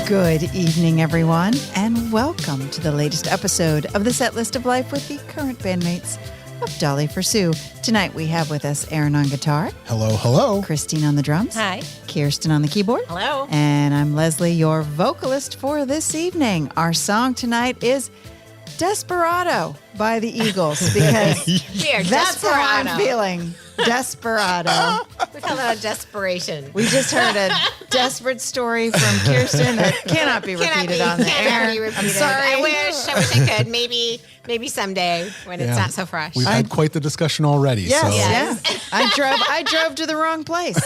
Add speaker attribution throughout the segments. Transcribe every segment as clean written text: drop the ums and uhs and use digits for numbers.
Speaker 1: Good evening, everyone, and welcome to the latest episode of the Set List of Life with the current bandmates of Dolly for Sue. Tonight we have with us Aaron on guitar.
Speaker 2: Hello, hello.
Speaker 1: Christine on the drums.
Speaker 3: Hi.
Speaker 1: Kirsten on the keyboard.
Speaker 3: Hello.
Speaker 1: And I'm Leslie, your vocalist for this evening. Our song tonight is Desperado by the Eagles because that's how I'm feeling. Desperado.
Speaker 3: We call that a desperation.
Speaker 1: We just heard a desperate story from Kirsten that cannot be repeated on the air. I'm sorry.
Speaker 3: I wish I could. Maybe someday when it's not so fresh.
Speaker 2: We've had quite the discussion already.
Speaker 1: Yes,
Speaker 2: so.
Speaker 1: yes. I drove to the wrong place.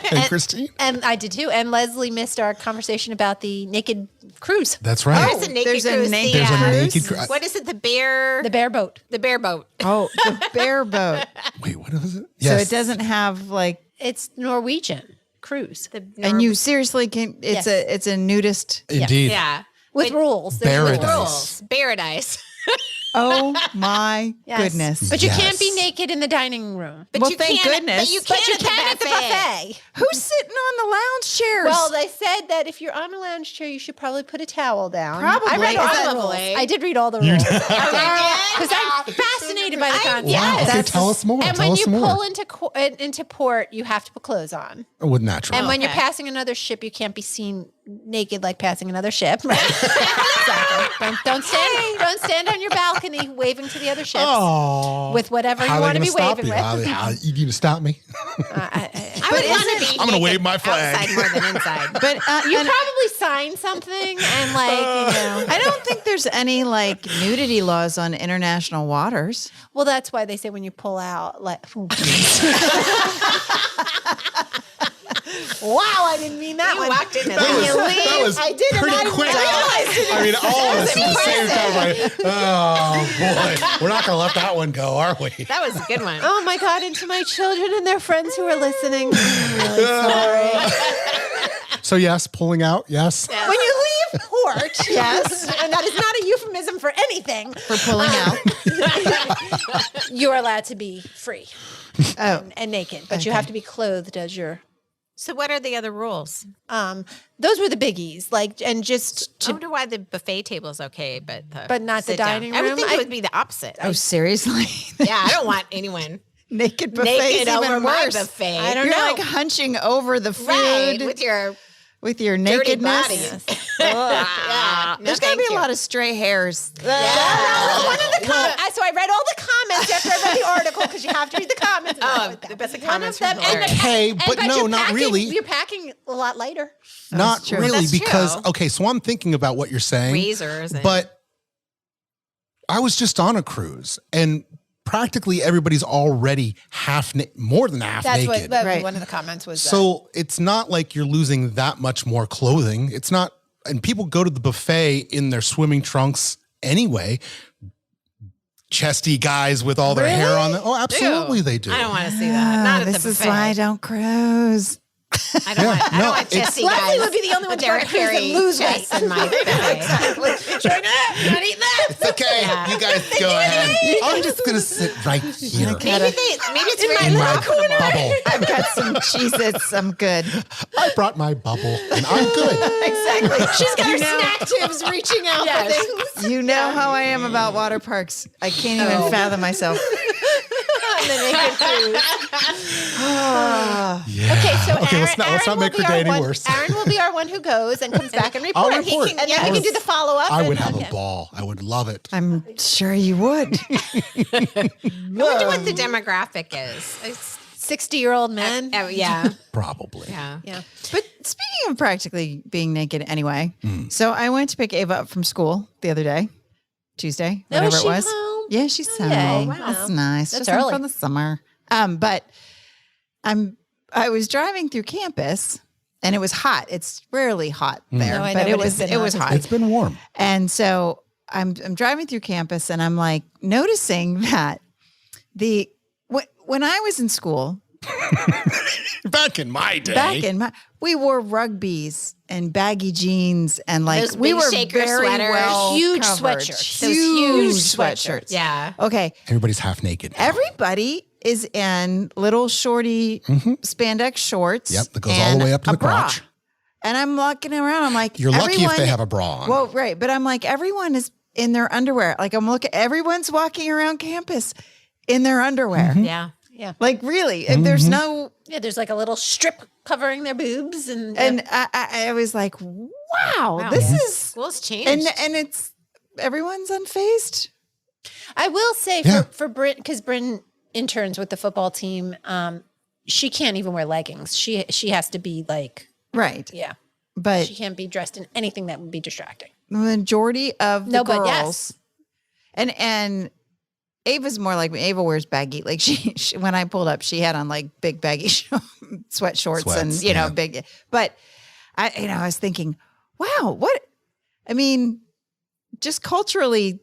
Speaker 2: And Christine?
Speaker 4: And I did too. And Leslie missed our conversation about the naked cruise.
Speaker 2: That's right.
Speaker 3: There's a naked
Speaker 1: there's a
Speaker 3: cruise.
Speaker 1: naked
Speaker 2: There's a naked cruise.
Speaker 3: What is it? The bear
Speaker 4: boat.
Speaker 3: The bear boat.
Speaker 1: Oh, the bear boat.
Speaker 2: Wait, what was it?
Speaker 1: So it doesn't have like,
Speaker 4: It's Norwegian cruise.
Speaker 1: and you seriously can. It's
Speaker 4: Yes.
Speaker 1: it's a nudist.
Speaker 2: Indeed.
Speaker 3: Yeah.
Speaker 4: With rules. There's
Speaker 2: Paradise.
Speaker 4: rules.
Speaker 3: Paradise.
Speaker 1: Oh my
Speaker 4: Yes.
Speaker 1: goodness!
Speaker 4: But you
Speaker 2: Yes.
Speaker 4: can't be naked in the dining room.
Speaker 3: But
Speaker 1: Well,
Speaker 3: you
Speaker 1: thank
Speaker 3: can,
Speaker 1: goodness.
Speaker 3: But you
Speaker 4: But you
Speaker 3: can
Speaker 4: can at the buffet.
Speaker 1: Who's sitting on the lounge chairs?
Speaker 4: Well, they said that if you're on a lounge chair, you should probably put a towel down.
Speaker 1: Probably.
Speaker 4: I read all the
Speaker 3: Probably.
Speaker 4: rules. I did read all the rules. Because
Speaker 3: Because
Speaker 4: I'm fascinated by the concept.
Speaker 2: Wow. Okay,
Speaker 1: That's-
Speaker 2: tell us more.
Speaker 4: And
Speaker 2: Tell
Speaker 4: when
Speaker 2: us
Speaker 4: you
Speaker 2: more.
Speaker 4: pull into port, you have to put clothes on.
Speaker 2: With natural.
Speaker 4: And when you're
Speaker 3: Okay.
Speaker 4: passing another ship, you can't be seen naked like passing another ship. Right. Exactly. Don't stand on your balcony waving to the other ships
Speaker 2: Oh.
Speaker 4: with whatever
Speaker 2: How
Speaker 4: you
Speaker 2: are
Speaker 4: want
Speaker 2: they
Speaker 4: to be
Speaker 2: gonna stop
Speaker 4: waving
Speaker 2: you?
Speaker 4: with.
Speaker 2: How you need to stop me?
Speaker 3: I would want to be.
Speaker 2: I'm gonna
Speaker 3: naked
Speaker 2: wave my flag.
Speaker 3: outside more than inside.
Speaker 1: but
Speaker 4: You
Speaker 1: and
Speaker 4: probably sign something and
Speaker 1: I don't think there's any like nudity laws on international waters.
Speaker 4: well, that's why they say when you pull out, like, wow, I didn't mean that
Speaker 3: You
Speaker 4: one.
Speaker 3: walked in.
Speaker 4: When you leave,
Speaker 2: that was
Speaker 4: I did, and
Speaker 2: pretty
Speaker 4: I
Speaker 2: quick.
Speaker 4: realized it.
Speaker 2: I mean, all of us at the same time. Like, oh boy, we're not gonna let that one go, are we?
Speaker 3: That was a good one.
Speaker 4: Oh my God, and to my children and their friends who are listening, I'm really sorry.
Speaker 2: So yes, pulling out. Yes.
Speaker 4: When you leave port, yes, and that is not a euphemism for anything,
Speaker 1: For pulling out.
Speaker 4: you're allowed to be free
Speaker 1: Oh,
Speaker 4: and naked, but you
Speaker 1: Okay.
Speaker 4: have to be clothed as your.
Speaker 3: So what are the other rules?
Speaker 4: Those were the biggies, like, and just
Speaker 3: I wonder why the buffet table is okay, but
Speaker 4: not the
Speaker 3: sit down.
Speaker 4: dining
Speaker 3: I would
Speaker 4: room?
Speaker 3: think it would be the opposite.
Speaker 1: oh, seriously?
Speaker 3: Yeah, I don't want anyone
Speaker 1: Naked buffet
Speaker 3: naked
Speaker 1: is
Speaker 3: over
Speaker 1: even
Speaker 3: my
Speaker 1: worse.
Speaker 3: buffet.
Speaker 4: I don't
Speaker 1: You're
Speaker 4: know.
Speaker 1: like hunching over the food
Speaker 3: Right, with your dirty
Speaker 1: nakedness.
Speaker 3: body.
Speaker 1: Ugh. There's got to be a lot of stray hairs.
Speaker 4: So I read all the comments after I read the article because you have to read the comments.
Speaker 3: Oh, but the comments were hilarious.
Speaker 2: Hey, but no,
Speaker 4: you're
Speaker 2: not
Speaker 4: packing-
Speaker 2: really.
Speaker 4: You're packing a lot lighter.
Speaker 2: Not
Speaker 1: true.
Speaker 2: really,
Speaker 3: That's
Speaker 2: because
Speaker 3: true.
Speaker 2: okay, so I'm thinking about what you're saying,
Speaker 3: Razors and
Speaker 2: but I was just on a cruise, and practically everybody's already more than half
Speaker 4: That's
Speaker 2: naked.
Speaker 4: what
Speaker 1: Right.
Speaker 4: one of the comments was.
Speaker 2: So it's not like you're losing that much more clothing. It's not, and people go to the buffet in their swimming trunks anyway. Chesty guys with all their hair on them. Oh, absolutely, they do.
Speaker 3: I don't want to see that. Not at
Speaker 1: this
Speaker 3: the
Speaker 1: is
Speaker 3: buffet.
Speaker 1: why I don't cruise.
Speaker 3: I don't want. I
Speaker 2: no,
Speaker 3: don't want
Speaker 2: it's-
Speaker 3: chesty
Speaker 4: Leslie
Speaker 3: guys.
Speaker 4: would be the only one
Speaker 3: with
Speaker 4: to
Speaker 3: their
Speaker 4: go to cruise and
Speaker 3: hairy
Speaker 4: lose
Speaker 3: chests
Speaker 4: weight.
Speaker 3: in my buffet.
Speaker 2: It's okay.
Speaker 3: Yeah.
Speaker 2: You guys go ahead. I'm just gonna sit right here
Speaker 3: Maybe it's really
Speaker 2: in my
Speaker 3: comfortable.
Speaker 2: bubble.
Speaker 1: I've got some Cheez-Its. I'm good.
Speaker 2: I brought my bubble, and I'm good.
Speaker 1: Exactly.
Speaker 4: She's got her snack tips reaching out for things.
Speaker 1: You know how I am about water parks. I can't even fathom myself.
Speaker 4: On the naked cruise.
Speaker 2: Yeah.
Speaker 4: Okay, so
Speaker 2: Okay, let's not
Speaker 4: Aaron
Speaker 2: make
Speaker 4: will
Speaker 2: her
Speaker 4: be
Speaker 2: day
Speaker 4: our
Speaker 2: any
Speaker 4: one-
Speaker 2: worse.
Speaker 4: Aaron will be our one who goes and comes back and
Speaker 2: I'll
Speaker 4: reports.
Speaker 2: report.
Speaker 4: And then we can do the follow up.
Speaker 2: I would have a ball. I would love it.
Speaker 1: I'm sure you would.
Speaker 3: I wonder what the demographic is. It's,
Speaker 4: 60-year-old men.
Speaker 3: yeah,
Speaker 2: Probably.
Speaker 3: yeah.
Speaker 4: Yeah.
Speaker 1: But speaking of practically being naked anyway, so I went to pick Ava up from school the other day, Tuesday,
Speaker 4: Oh,
Speaker 1: whatever
Speaker 4: is
Speaker 1: it
Speaker 4: she
Speaker 1: was.
Speaker 4: home?
Speaker 1: Yeah, she's
Speaker 4: Yay.
Speaker 1: home.
Speaker 4: Wow.
Speaker 1: That's nice.
Speaker 4: That's
Speaker 1: Just in
Speaker 4: early.
Speaker 1: for the summer. But I was driving through campus and it was hot. It's rarely hot there,
Speaker 4: No, I
Speaker 1: but
Speaker 4: know,
Speaker 1: it
Speaker 4: but
Speaker 1: was
Speaker 4: it's been hot.
Speaker 1: hot.
Speaker 2: It's been warm.
Speaker 1: And so I'm driving through campus and I'm like noticing that when I was in school,
Speaker 2: Back in my day.
Speaker 1: we wore rugbies and baggy jeans and like
Speaker 3: Those
Speaker 1: we
Speaker 3: big
Speaker 1: were
Speaker 3: shaker
Speaker 1: very
Speaker 3: sweaters.
Speaker 1: well
Speaker 4: Huge
Speaker 1: covered.
Speaker 4: sweatshirts.
Speaker 3: Those
Speaker 1: Huge
Speaker 3: huge
Speaker 1: sweatshirts.
Speaker 3: Yeah.
Speaker 1: Okay.
Speaker 2: Everybody's half naked.
Speaker 1: Everybody is in little shorty spandex shorts.
Speaker 2: Yep, that goes all
Speaker 1: and
Speaker 2: the way up to
Speaker 1: a
Speaker 2: the
Speaker 1: bra.
Speaker 2: crotch.
Speaker 1: And I'm looking around. I'm like,
Speaker 2: You're lucky if they have a bra on.
Speaker 1: Well, right. But I'm like, everyone is in their underwear. Like I'm looking, everyone's walking around campus in their underwear.
Speaker 3: Yeah.
Speaker 4: Yeah.
Speaker 1: Like really, there's no.
Speaker 4: Yeah, there's like a little strip covering their boobs. And
Speaker 1: I was like, wow. This is.
Speaker 3: School's changed.
Speaker 1: And it's, everyone's unfazed.
Speaker 4: I will say for Bryn, because Bryn interns with the football team, she can't even wear leggings. She has to be like.
Speaker 1: Right.
Speaker 4: Yeah.
Speaker 1: But
Speaker 4: she can't be dressed in anything that would be distracting.
Speaker 1: the majority of the girls.
Speaker 4: But yes.
Speaker 1: And Ava's more like me. Ava wears baggy. Like she when I pulled up, she had on like big baggy sweat shorts and big. But I was thinking, wow, what? I mean, just culturally,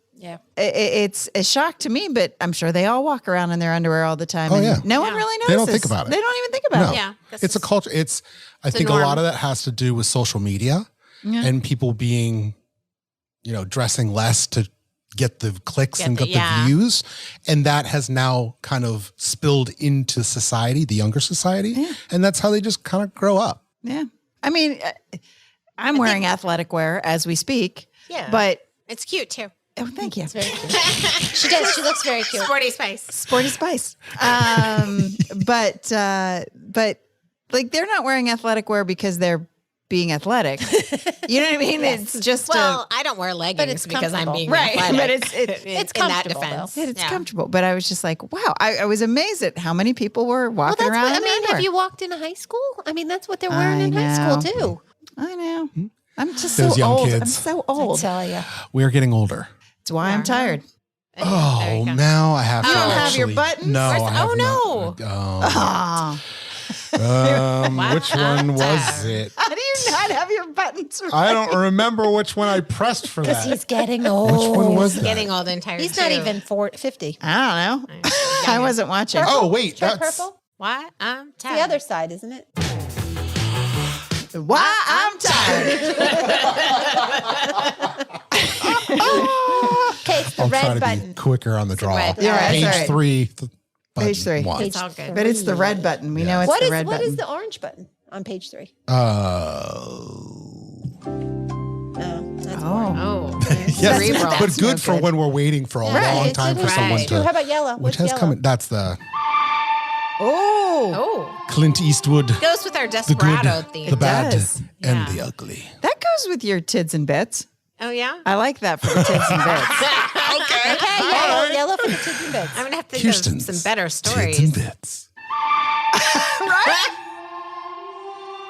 Speaker 1: it's a shock to me. But I'm sure they all walk around in their underwear all the time.
Speaker 2: Oh, yeah.
Speaker 1: No one really knows.
Speaker 2: They don't think about it.
Speaker 1: They don't even think about it.
Speaker 3: Yeah.
Speaker 2: It's a culture. I think a lot of that has to do with social media and people being, dressing less to get the clicks and get the views. And that has now kind of spilled into society, the younger society. Yeah. And that's how they just kind of grow up.
Speaker 1: Yeah. I mean, I'm wearing athletic wear as we speak.
Speaker 3: Yeah.
Speaker 1: But
Speaker 3: it's cute too.
Speaker 1: Oh, thank you.
Speaker 4: It's very cute. She does. She looks very cute.
Speaker 3: Sporty spice.
Speaker 1: Sporty spice. But like they're not wearing athletic wear because they're being athletic. You know what I mean?
Speaker 3: Yes.
Speaker 1: It's just
Speaker 3: I don't wear leggings because I'm being athletic.
Speaker 1: But
Speaker 3: it's in that
Speaker 4: comfortable,
Speaker 3: defense.
Speaker 1: it's comfortable. But I was just like, wow. I was amazed at how many people were walking around.
Speaker 4: Have you walked into high school? I mean, that's what they're wearing in high school too.
Speaker 1: I know. I'm just
Speaker 2: Those
Speaker 1: so
Speaker 2: young
Speaker 1: old.
Speaker 2: kids.
Speaker 1: I'm so old.
Speaker 4: I tell you.
Speaker 2: We're getting older.
Speaker 1: That's why I'm tired.
Speaker 2: Oh, now I have to
Speaker 1: You don't have
Speaker 2: actually,
Speaker 1: your buttons?
Speaker 2: No, I have
Speaker 3: no.
Speaker 2: not. Which one was it?
Speaker 1: How do you not have your buttons?
Speaker 2: I don't remember which one I pressed for that.
Speaker 4: He's getting old.
Speaker 2: Which one was that?
Speaker 3: Getting all the entire.
Speaker 4: He's not even 50.
Speaker 1: I don't know. I wasn't watching.
Speaker 2: Oh, wait.
Speaker 4: Try
Speaker 2: That's
Speaker 4: purple.
Speaker 3: What?
Speaker 4: It's the other side, isn't it?
Speaker 1: Why I'm tired.
Speaker 4: Okay, it's the
Speaker 2: I'll try
Speaker 4: red
Speaker 2: to
Speaker 4: button.
Speaker 2: be quicker on the draw.
Speaker 3: red
Speaker 1: button. Yeah, that's
Speaker 2: Page
Speaker 1: right.
Speaker 2: 3.
Speaker 1: Page 3.
Speaker 2: One.
Speaker 3: It's all good.
Speaker 1: But it's the red button. We know it's
Speaker 4: What
Speaker 1: the
Speaker 4: is
Speaker 1: red
Speaker 4: what
Speaker 1: button.
Speaker 4: is the orange button on page 3? That's
Speaker 3: Oh.
Speaker 2: Yes,
Speaker 3: Cerebral.
Speaker 2: but
Speaker 1: That's
Speaker 2: good
Speaker 1: no
Speaker 2: for
Speaker 1: good.
Speaker 2: when we're waiting for a long time for someone
Speaker 3: Right.
Speaker 2: to.
Speaker 4: How about yellow?
Speaker 2: Which
Speaker 4: What's
Speaker 2: has
Speaker 4: yellow?
Speaker 2: come. That's the
Speaker 1: Oh,
Speaker 2: Clint Eastwood.
Speaker 3: Goes with our
Speaker 2: The
Speaker 3: Desperado
Speaker 2: good,
Speaker 3: theme.
Speaker 2: the bad,
Speaker 1: does.
Speaker 2: and
Speaker 3: Yeah.
Speaker 2: the ugly.
Speaker 1: that goes with your tids and bits.
Speaker 3: Oh yeah.
Speaker 1: I like that for the tids and bits.
Speaker 4: Okay, yellow for the tits and bits.
Speaker 3: I'm gonna have to think
Speaker 2: Kirsten's
Speaker 3: of some better
Speaker 2: Tits and
Speaker 3: stories.
Speaker 2: bits.
Speaker 1: Right?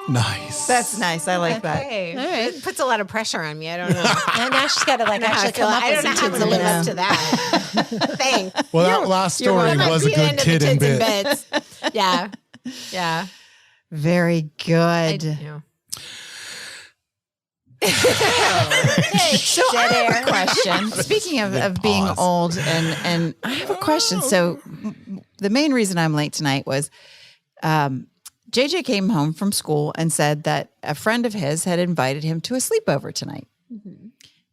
Speaker 2: Nice.
Speaker 1: That's nice. I like that.
Speaker 3: Okay.
Speaker 4: All right.
Speaker 3: It puts a lot of pressure on me. I don't know.
Speaker 4: Now she's got to like actually come up
Speaker 3: I
Speaker 4: with
Speaker 3: don't know
Speaker 4: some
Speaker 3: how
Speaker 4: tits
Speaker 3: to
Speaker 4: and
Speaker 3: live
Speaker 4: bits.
Speaker 3: up to that. Thanks.
Speaker 2: Well, that last story
Speaker 3: I'm
Speaker 2: was a
Speaker 3: really
Speaker 2: good
Speaker 3: into
Speaker 2: tit
Speaker 3: the
Speaker 2: and
Speaker 3: tits
Speaker 2: bit.
Speaker 3: bits. Yeah. Yeah.
Speaker 1: Very good.
Speaker 3: Yeah.
Speaker 1: So I have a question. Speaking of being old, and I have a question. So the main reason I'm late tonight was JJ came home from school and said that a friend of his had invited him to a sleepover tonight.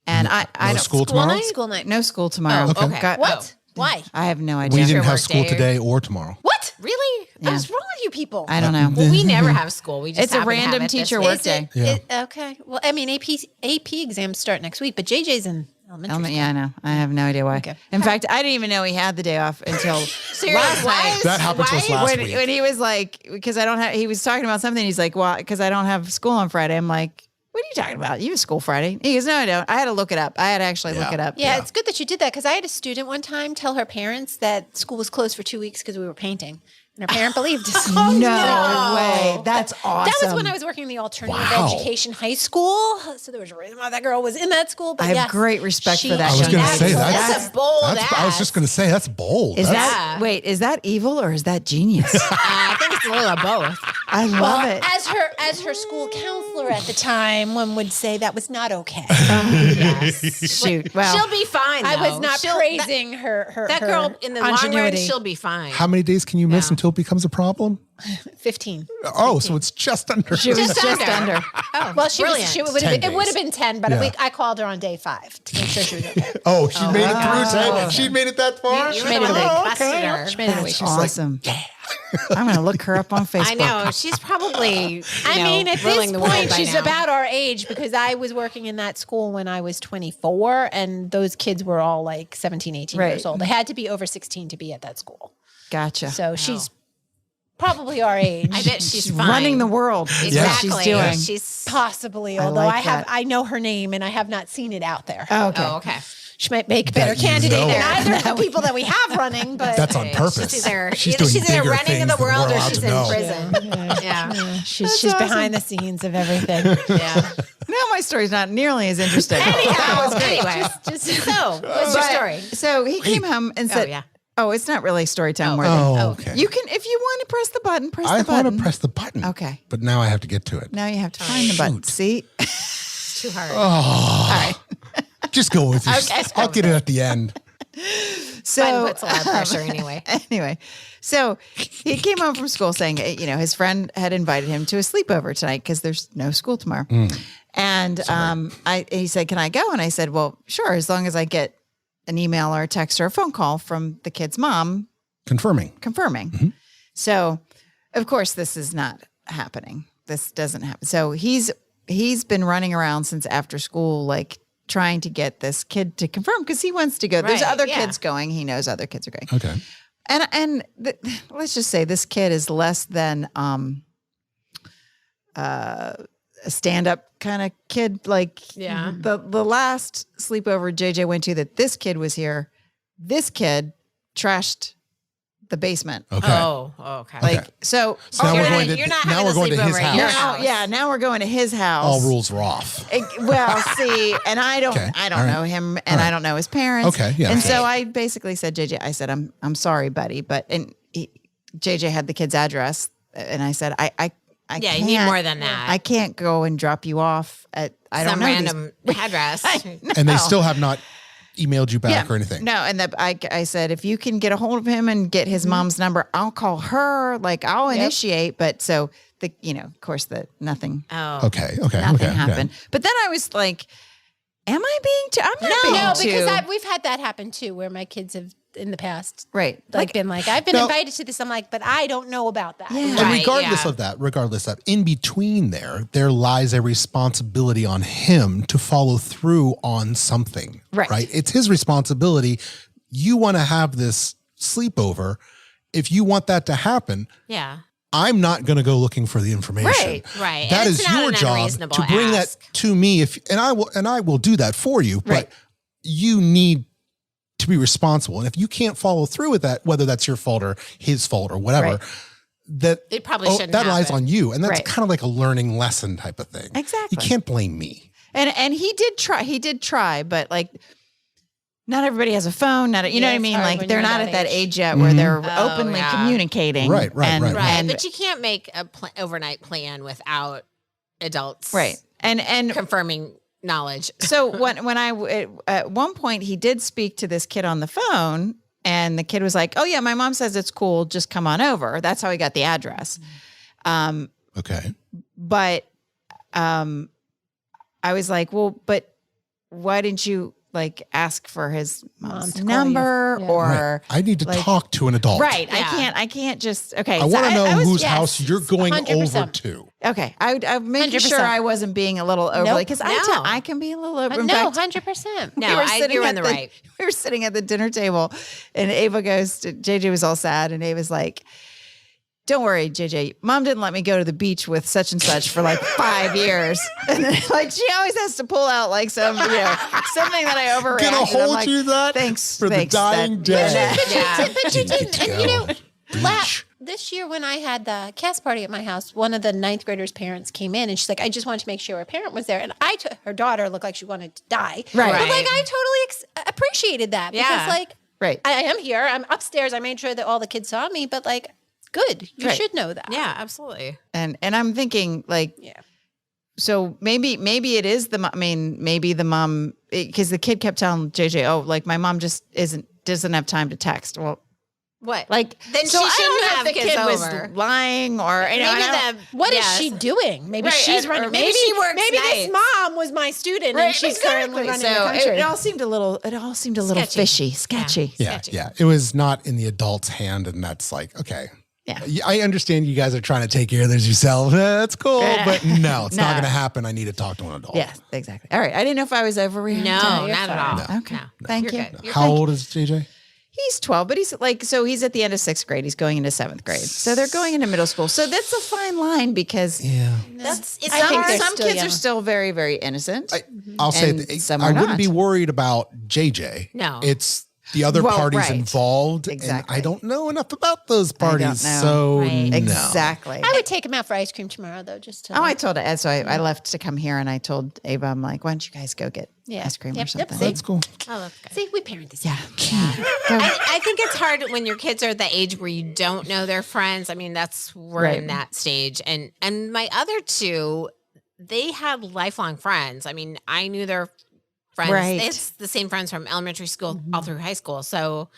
Speaker 1: And I
Speaker 2: No
Speaker 1: don't
Speaker 2: school tomorrow?
Speaker 4: School night.
Speaker 1: no school tomorrow.
Speaker 3: Oh, okay.
Speaker 1: Got-
Speaker 4: What? Why?
Speaker 1: I have no idea.
Speaker 2: We didn't have
Speaker 3: work
Speaker 2: school
Speaker 3: day.
Speaker 2: today or tomorrow.
Speaker 4: What?
Speaker 3: Really?
Speaker 4: What's wrong with you people?
Speaker 1: I don't know.
Speaker 3: Well, we never have school. We just
Speaker 1: It's a
Speaker 3: happen to have
Speaker 1: random
Speaker 3: it this
Speaker 1: teacher
Speaker 3: week.
Speaker 1: work day.
Speaker 2: Yeah.
Speaker 4: Okay. Well, I mean, AP exams start next week, but JJ's in elementary school.
Speaker 1: Yeah, I know. I have no idea why.
Speaker 4: Okay.
Speaker 1: In fact, I didn't even know he had the day off until last night.
Speaker 2: That happened to us last week.
Speaker 1: When he was like, because I don't have, he was talking about something. He's like, well, because I don't have school on Friday. I'm like, what are you talking about? You have school Friday. He goes, no, I don't. I had to look it up. I had to actually look it up.
Speaker 4: Yeah, it's good that you did that because I had a student one time tell her parents that school was closed for 2 weeks because we were painting. And her parent believed us.
Speaker 1: No way. That's awesome.
Speaker 4: That was when I was working in the alternative
Speaker 2: Wow.
Speaker 4: education high school. So there was a reason why that girl was in that school. But
Speaker 1: I have
Speaker 4: yes,
Speaker 1: great respect for that
Speaker 2: I was
Speaker 1: young
Speaker 2: going to
Speaker 1: lady.
Speaker 2: say
Speaker 3: That's a bold
Speaker 2: I was just going to say that's bold.
Speaker 1: Is
Speaker 2: That's-
Speaker 1: that, wait, is that evil or is that genius?
Speaker 3: I think it's a little of both.
Speaker 1: I love it.
Speaker 4: as her school counselor at the time, one would say that was not okay.
Speaker 1: Shoot. Well,
Speaker 3: She'll be fine.
Speaker 4: I
Speaker 3: though.
Speaker 4: was not
Speaker 3: She'll-
Speaker 4: praising her.
Speaker 3: That girl in the long run,
Speaker 4: ingenuity.
Speaker 3: she'll be fine.
Speaker 2: How many days can you miss until it becomes a problem?
Speaker 4: 15.
Speaker 2: Oh, so it's just under.
Speaker 1: she was just under.
Speaker 3: Oh,
Speaker 4: Well, she
Speaker 3: brilliant.
Speaker 4: would
Speaker 2: 10
Speaker 4: have. It would have
Speaker 2: days.
Speaker 4: been 10, but
Speaker 2: Yeah.
Speaker 4: I called her on day 5 to make sure she was okay.
Speaker 2: Oh, she made it through 10. She made it that far?
Speaker 3: You
Speaker 4: made it
Speaker 3: were the
Speaker 4: a
Speaker 3: one
Speaker 4: week.
Speaker 3: that busted her.
Speaker 4: She made it a week.
Speaker 1: That's awesome. I'm going to look her up on Facebook.
Speaker 3: I know. She's probably,
Speaker 4: at
Speaker 3: ruling
Speaker 4: this
Speaker 3: the world
Speaker 4: point,
Speaker 3: by
Speaker 4: she's
Speaker 3: now.
Speaker 4: about our age because I was working in that school when I was 24, and those kids were all like 17, 18 years old. They had to be over 16 to be at that school.
Speaker 1: Gotcha.
Speaker 4: So she's probably our age.
Speaker 3: I bet she's fine.
Speaker 1: running the world. Is what she's doing.
Speaker 3: She's
Speaker 4: Possibly,
Speaker 1: I
Speaker 4: although
Speaker 1: like that.
Speaker 4: I know her name and I have not seen it out there.
Speaker 1: Oh, okay.
Speaker 3: Oh, okay.
Speaker 4: She might make a better
Speaker 2: That you
Speaker 4: candidate
Speaker 2: know
Speaker 4: than
Speaker 2: of.
Speaker 4: either of the people that we have running, but
Speaker 2: That's on purpose.
Speaker 3: She's
Speaker 2: doing
Speaker 3: either
Speaker 2: bigger
Speaker 3: running in
Speaker 2: things
Speaker 3: the
Speaker 2: than
Speaker 3: world
Speaker 2: we're
Speaker 3: or
Speaker 2: allowed
Speaker 3: she's
Speaker 2: to
Speaker 3: in
Speaker 2: know.
Speaker 3: prison. Yeah.
Speaker 4: she's behind the scenes of everything.
Speaker 3: Yeah.
Speaker 1: Now my story's not nearly as interesting.
Speaker 3: Anyway,
Speaker 4: Just
Speaker 3: so what's your story?
Speaker 1: So he came home and said,
Speaker 3: yeah.
Speaker 1: "Oh, it's not really story time worthy.
Speaker 2: Oh, okay.
Speaker 1: You can, if you want to press the button, press
Speaker 2: I
Speaker 1: the button.
Speaker 2: want to press the button.
Speaker 1: Okay.
Speaker 2: But now I have to get to it.
Speaker 1: Now you have to find the button. See?
Speaker 3: It's too hard.
Speaker 1: All right.
Speaker 2: Just go with it.
Speaker 3: Okay.
Speaker 2: I'll get it at the end.
Speaker 1: So
Speaker 3: Button puts a lot of pressure anyway.
Speaker 1: Anyway, so he came home from school saying, his friend had invited him to a sleepover tonight because there's no school tomorrow. And he said, "Can I go?" And I said, "Well, sure, as long as I get an email or a text or a phone call from the kid's mom
Speaker 2: Confirming.
Speaker 1: So, of course, this is not happening. This doesn't happen. So he's been running around since after school, like trying to get this kid to confirm because he wants to go. There's
Speaker 3: Right,
Speaker 1: other
Speaker 3: yeah.
Speaker 1: kids going. He knows other kids are going.
Speaker 2: Okay.
Speaker 1: And let's just say this kid is less than a stand-up kind of kid. Like the last sleepover JJ went to that this kid was here, this kid trashed the basement.
Speaker 2: Okay.
Speaker 3: Oh, okay.
Speaker 1: Like so.
Speaker 2: So now
Speaker 3: you're
Speaker 2: we're
Speaker 3: not-
Speaker 2: going to
Speaker 3: you're not
Speaker 2: now
Speaker 3: having
Speaker 2: we're
Speaker 3: a
Speaker 2: going to his
Speaker 3: sleepover at your
Speaker 2: house.
Speaker 3: house.
Speaker 1: Now we're going to his house.
Speaker 2: All rules are off.
Speaker 1: Well, see, and I don't
Speaker 2: Okay.
Speaker 1: I don't
Speaker 2: All right.
Speaker 1: know him, and I don't know his parents.
Speaker 2: Okay, yeah.
Speaker 1: And
Speaker 2: Okay.
Speaker 1: so I basically said, JJ, I said, I'm sorry, buddy, but JJ had the kid's address, and I said, I
Speaker 3: Yeah,
Speaker 1: can't,
Speaker 3: you need more than that.
Speaker 1: I can't go and drop you off at I
Speaker 3: Some
Speaker 1: don't know
Speaker 3: random address.
Speaker 2: And they still have not emailed you back or anything.
Speaker 1: No, and I said, if you can get a hold of him and get his mom's number, I'll call her. Like I'll initiate. But so of course, nothing
Speaker 3: Oh.
Speaker 2: Okay.
Speaker 1: nothing happened. But then I was like, am I being I'm not being
Speaker 4: no,
Speaker 1: too.
Speaker 4: because we've had that happen too, where my kids have in the past
Speaker 1: Right.
Speaker 4: been like, I've been
Speaker 2: Now-
Speaker 4: invited to this. I'm like, but I don't know about that.
Speaker 1: Yeah.
Speaker 2: And
Speaker 3: Right,
Speaker 2: regardless
Speaker 3: yeah.
Speaker 2: of that, in between there lies a responsibility on him to follow through on something.
Speaker 1: Right.
Speaker 2: It's his responsibility. You want to have this sleepover. If you want that to happen,
Speaker 3: Yeah.
Speaker 2: I'm not going to go looking for the information.
Speaker 3: Right.
Speaker 2: That
Speaker 3: And
Speaker 2: is
Speaker 3: it's not
Speaker 2: your
Speaker 3: an
Speaker 2: job
Speaker 3: unreasonable
Speaker 2: to bring
Speaker 3: ask.
Speaker 2: that to me. And I will do that for you.
Speaker 1: Right.
Speaker 2: But you need to be responsible. And if you can't follow through with that, whether that's your fault or his fault or whatever,
Speaker 1: Right.
Speaker 3: It probably shouldn't
Speaker 2: that lies
Speaker 3: happen.
Speaker 2: on you. And that's
Speaker 1: Right.
Speaker 2: kind of like a learning lesson type of thing.
Speaker 1: Exactly.
Speaker 2: You can't blame me.
Speaker 1: And he did try, but like not everybody has a phone. You know what I
Speaker 4: it's
Speaker 1: mean?
Speaker 4: hard
Speaker 1: Like
Speaker 4: when
Speaker 1: they're
Speaker 4: you're
Speaker 1: not
Speaker 4: that
Speaker 1: at that
Speaker 4: age.
Speaker 1: age yet where they're
Speaker 3: Oh,
Speaker 1: openly
Speaker 3: yeah.
Speaker 1: communicating.
Speaker 2: Right.
Speaker 1: And,
Speaker 3: Right.
Speaker 1: and-
Speaker 3: But you can't make a overnight plan without adults
Speaker 1: right. And
Speaker 3: confirming knowledge.
Speaker 1: so when I at one point he did speak to this kid on the phone, and the kid was like, "Oh yeah, my mom says it's cool. Just come on over." That's how he got the address.
Speaker 2: Okay.
Speaker 1: But I was like, "Well, but why didn't you like ask for his mom's
Speaker 4: to call
Speaker 1: number
Speaker 4: you. Yeah.
Speaker 1: or
Speaker 2: Right. I need to
Speaker 1: like-
Speaker 2: talk to an adult.
Speaker 1: right?
Speaker 3: Yeah.
Speaker 1: I can't just okay.
Speaker 2: I
Speaker 1: so
Speaker 2: want to know
Speaker 1: was-
Speaker 2: whose
Speaker 4: yes,
Speaker 2: house you're going
Speaker 4: 100%.
Speaker 2: over to.
Speaker 1: Okay, I'm making
Speaker 4: 100%.
Speaker 1: sure I wasn't being a little overly
Speaker 4: Nope.
Speaker 1: because
Speaker 3: No.
Speaker 1: I can be a little over. In
Speaker 4: No,
Speaker 1: fact,
Speaker 4: 100%.
Speaker 3: No,
Speaker 1: we were sitting
Speaker 3: you're
Speaker 1: at
Speaker 3: in the right.
Speaker 1: We were sitting at the dinner table, and Ava goes to JJ was all sad, and Ava's like, "Don't worry, JJ. Mom didn't let me go to the beach with such and such for like 5 years, and then, like she always has to pull out like something that I overreacted.
Speaker 2: Gonna
Speaker 1: I'm
Speaker 2: hold
Speaker 1: like,
Speaker 2: you that
Speaker 1: thanks
Speaker 2: for the
Speaker 1: thanks,
Speaker 2: dying day.
Speaker 3: Yeah.
Speaker 4: But you did,
Speaker 2: to
Speaker 4: and you know,
Speaker 2: go. Beach.
Speaker 4: this year when I had the cast party at my house, one of the ninth graders' parents came in and she's like, I just wanted to make sure her parent was there. And her daughter looked like she wanted to die.
Speaker 1: Right.
Speaker 4: But
Speaker 3: Right.
Speaker 4: like, I totally appreciated that
Speaker 3: Yeah.
Speaker 4: because like,
Speaker 1: Right.
Speaker 4: I am here. I'm upstairs. I made sure that all the kids saw me, but like, good. You
Speaker 1: Right.
Speaker 4: should know that.
Speaker 3: Yeah, absolutely.
Speaker 1: and I'm thinking like,
Speaker 4: Yeah.
Speaker 1: so maybe it is maybe the mom because the kid kept telling JJ, oh, like my mom just doesn't have time to text. Well,
Speaker 3: What?
Speaker 1: like
Speaker 3: Then
Speaker 1: so
Speaker 3: she
Speaker 1: I
Speaker 3: shouldn't
Speaker 1: don't know
Speaker 3: have
Speaker 1: if the
Speaker 3: kids
Speaker 1: kid
Speaker 3: over.
Speaker 1: was lying or you know,
Speaker 3: Maybe
Speaker 1: and I don't-
Speaker 4: What is
Speaker 3: yes.
Speaker 4: she doing? Maybe
Speaker 1: Right,
Speaker 4: she's
Speaker 1: or
Speaker 4: running.
Speaker 3: maybe she works
Speaker 4: Maybe this
Speaker 3: nights.
Speaker 4: mom was my student
Speaker 1: Right,
Speaker 4: and she's currently running
Speaker 1: so
Speaker 4: the country.
Speaker 1: it all seemed a little
Speaker 3: Sketchy.
Speaker 1: fishy, sketchy.
Speaker 2: Yeah,
Speaker 3: Sketchy.
Speaker 2: yeah. It was not in the adult's hand, and that's like, okay.
Speaker 1: Yeah.
Speaker 2: I understand you guys are trying to take care of this yourself. That's cool, but no, it's not
Speaker 1: No.
Speaker 2: going to happen. I need to talk to an adult.
Speaker 1: Yes, exactly. All right. I didn't know if I was overreacting.
Speaker 3: No,
Speaker 4: you're
Speaker 3: not at
Speaker 4: fine.
Speaker 3: all.
Speaker 2: No.
Speaker 1: Okay.
Speaker 3: No.
Speaker 1: Thank
Speaker 3: You're
Speaker 1: you.
Speaker 3: good. You're
Speaker 2: How old is JJ?
Speaker 1: He's 12, but he's like, so he's at the end of 6th grade. He's going into 7th grade. So they're going into middle school. So that's a fine line because
Speaker 2: Yeah.
Speaker 3: It's
Speaker 4: I think they're
Speaker 1: some
Speaker 4: still
Speaker 1: kids
Speaker 4: young.
Speaker 1: are still very, very innocent.
Speaker 2: I'll say
Speaker 1: And
Speaker 2: that
Speaker 1: some
Speaker 2: I
Speaker 1: are
Speaker 2: wouldn't
Speaker 1: not.
Speaker 2: be worried about JJ.
Speaker 3: No.
Speaker 2: It's the other
Speaker 1: Well,
Speaker 2: parties
Speaker 1: right.
Speaker 2: involved.
Speaker 1: Exactly.
Speaker 2: And I don't know enough about those parties.
Speaker 1: know.
Speaker 2: So
Speaker 3: Right.
Speaker 2: no.
Speaker 1: Exactly.
Speaker 4: I would take him out for ice cream tomorrow, though, just to.
Speaker 1: Oh, I told Ed. So I left to come here and I told Ava, I'm like, why don't you guys go get ice cream or
Speaker 4: Yep,
Speaker 1: something?
Speaker 4: see?
Speaker 2: That's cool.
Speaker 3: Oh, that's good.
Speaker 4: See, we parent this.
Speaker 1: Yeah.
Speaker 3: I think it's hard when your kids are at the age where you don't know their friends. I mean, we're
Speaker 1: Right.
Speaker 3: in that stage. And my other two, they had lifelong friends. I mean, I knew their friends.
Speaker 1: Right.
Speaker 3: It's the same friends from elementary school all through high school. So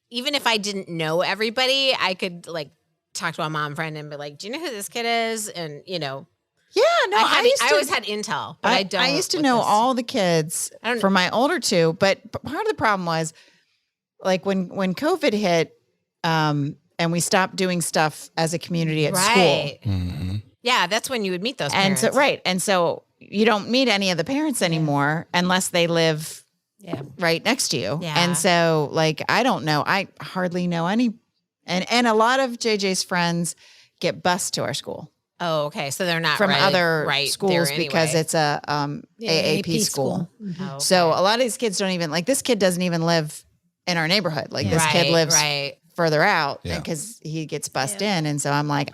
Speaker 3: even if I didn't know everybody, I could like talk to a mom friend and be like, do you know who this kid is? And you know,
Speaker 1: Yeah, no,
Speaker 3: I
Speaker 1: used to,
Speaker 3: always had intel, but I don't.
Speaker 1: I used to
Speaker 3: with
Speaker 1: know
Speaker 3: this.
Speaker 1: all the kids
Speaker 3: I don't-
Speaker 1: for my older two, but part of the problem was like when COVID hit, and we stopped doing stuff as a community at school.
Speaker 3: Right. Yeah, that's when you would meet those
Speaker 1: And
Speaker 3: parents.
Speaker 1: so and so you don't meet any of the parents anymore unless they live right next to you.
Speaker 3: Yeah.
Speaker 1: And so like I don't know. I hardly know any and a lot of JJ's friends get bused to our school
Speaker 3: Oh, okay. So they're not
Speaker 1: from
Speaker 3: right,
Speaker 1: other
Speaker 3: right
Speaker 1: schools
Speaker 3: there
Speaker 1: because
Speaker 3: anyway.
Speaker 1: it's a AAP school.
Speaker 3: Oh,
Speaker 1: So
Speaker 3: okay.
Speaker 1: a lot of these kids don't even like this kid doesn't even live in our neighborhood. Like this kid lives further out
Speaker 2: Yeah.
Speaker 1: because he gets bussed in. And so I'm like,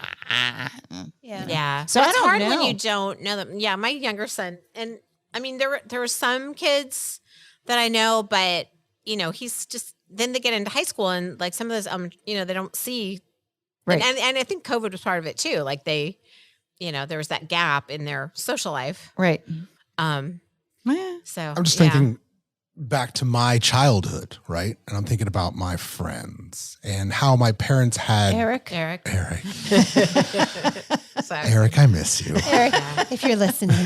Speaker 3: Yeah.
Speaker 1: So
Speaker 3: Well,
Speaker 1: I
Speaker 3: it's
Speaker 1: don't
Speaker 3: hard when
Speaker 1: know.
Speaker 3: you don't know them. Yeah, my younger son, and I mean there were some kids that I know, but you know, he's just then they get into high school and like some of those you know, they don't see
Speaker 1: Right.
Speaker 3: and I think COVID was part of it too. Like they, you know, there was that gap in their social life.
Speaker 1: right.
Speaker 3: So
Speaker 2: I'm just
Speaker 3: yeah.
Speaker 2: thinking back to my childhood, right? And I'm thinking about my friends and how my parents had
Speaker 4: Eric,
Speaker 3: Eric. So,
Speaker 2: Eric, I miss you.
Speaker 4: Eric, if you're listening,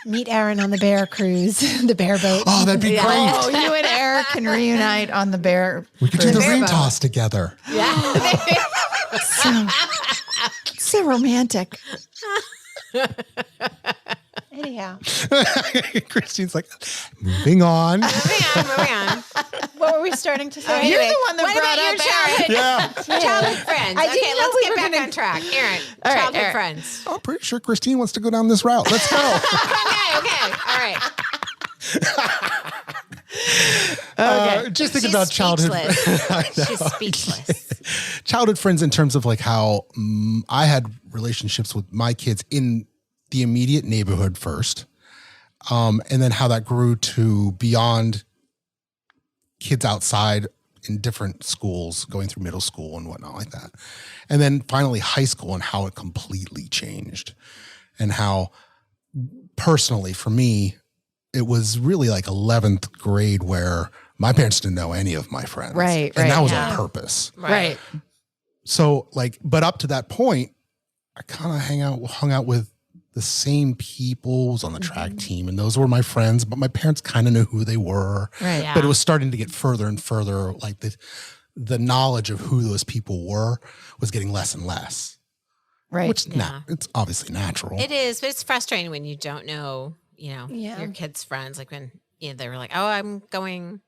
Speaker 4: meet Aaron on the bear cruise, the bear boat.
Speaker 2: Oh, that'd be great.
Speaker 1: Oh, you and Eric can reunite on the bear.
Speaker 2: We could do the
Speaker 3: bear
Speaker 2: ring
Speaker 3: boat.
Speaker 2: toss together.
Speaker 1: So romantic.
Speaker 4: Anyhow,
Speaker 2: Christine's like, moving on.
Speaker 3: moving on.
Speaker 4: what were we starting to say?
Speaker 1: You're
Speaker 3: Anyway,
Speaker 1: the one that
Speaker 3: what
Speaker 1: brought
Speaker 3: about your
Speaker 1: up
Speaker 3: childhood, childhood friends?
Speaker 4: I didn't
Speaker 3: Okay,
Speaker 4: know
Speaker 3: let's
Speaker 4: we
Speaker 3: get
Speaker 4: were
Speaker 3: back
Speaker 4: gonna-
Speaker 3: on track. Aaron,
Speaker 1: All right,
Speaker 3: childhood
Speaker 1: Aaron.
Speaker 3: friends.
Speaker 2: I'm pretty sure Christine wants to go down this route. Let's go.
Speaker 3: Okay, all right.
Speaker 2: Just thinking
Speaker 3: She's
Speaker 2: about childhood.
Speaker 3: speechless. She's speechless.
Speaker 2: Childhood friends in terms of like how I had relationships with my kids in the immediate neighborhood first. And then how that grew to beyond kids outside in different schools, going through middle school and whatnot like that. And then finally high school and how it completely changed. And how personally for me, it was really like 11th grade where my parents didn't know any of my friends.
Speaker 1: Right,
Speaker 2: And that
Speaker 1: right,
Speaker 2: was
Speaker 3: yeah.
Speaker 2: on purpose.
Speaker 1: Right.
Speaker 2: So like, but up to that point, I kind of hung out with the same people, was on the track team, and those were my friends, but my parents kind of knew who they were.
Speaker 1: Right.
Speaker 3: Yeah.
Speaker 2: But it was starting to get further and further, like the knowledge of who those people were was getting less and less.
Speaker 1: Right.
Speaker 2: Which
Speaker 3: Yeah.
Speaker 2: it's obviously natural.
Speaker 3: It is, but it's frustrating when you don't know, you know,
Speaker 4: Yeah.
Speaker 3: your kids' friends. Like when they were like, "Oh, I'm going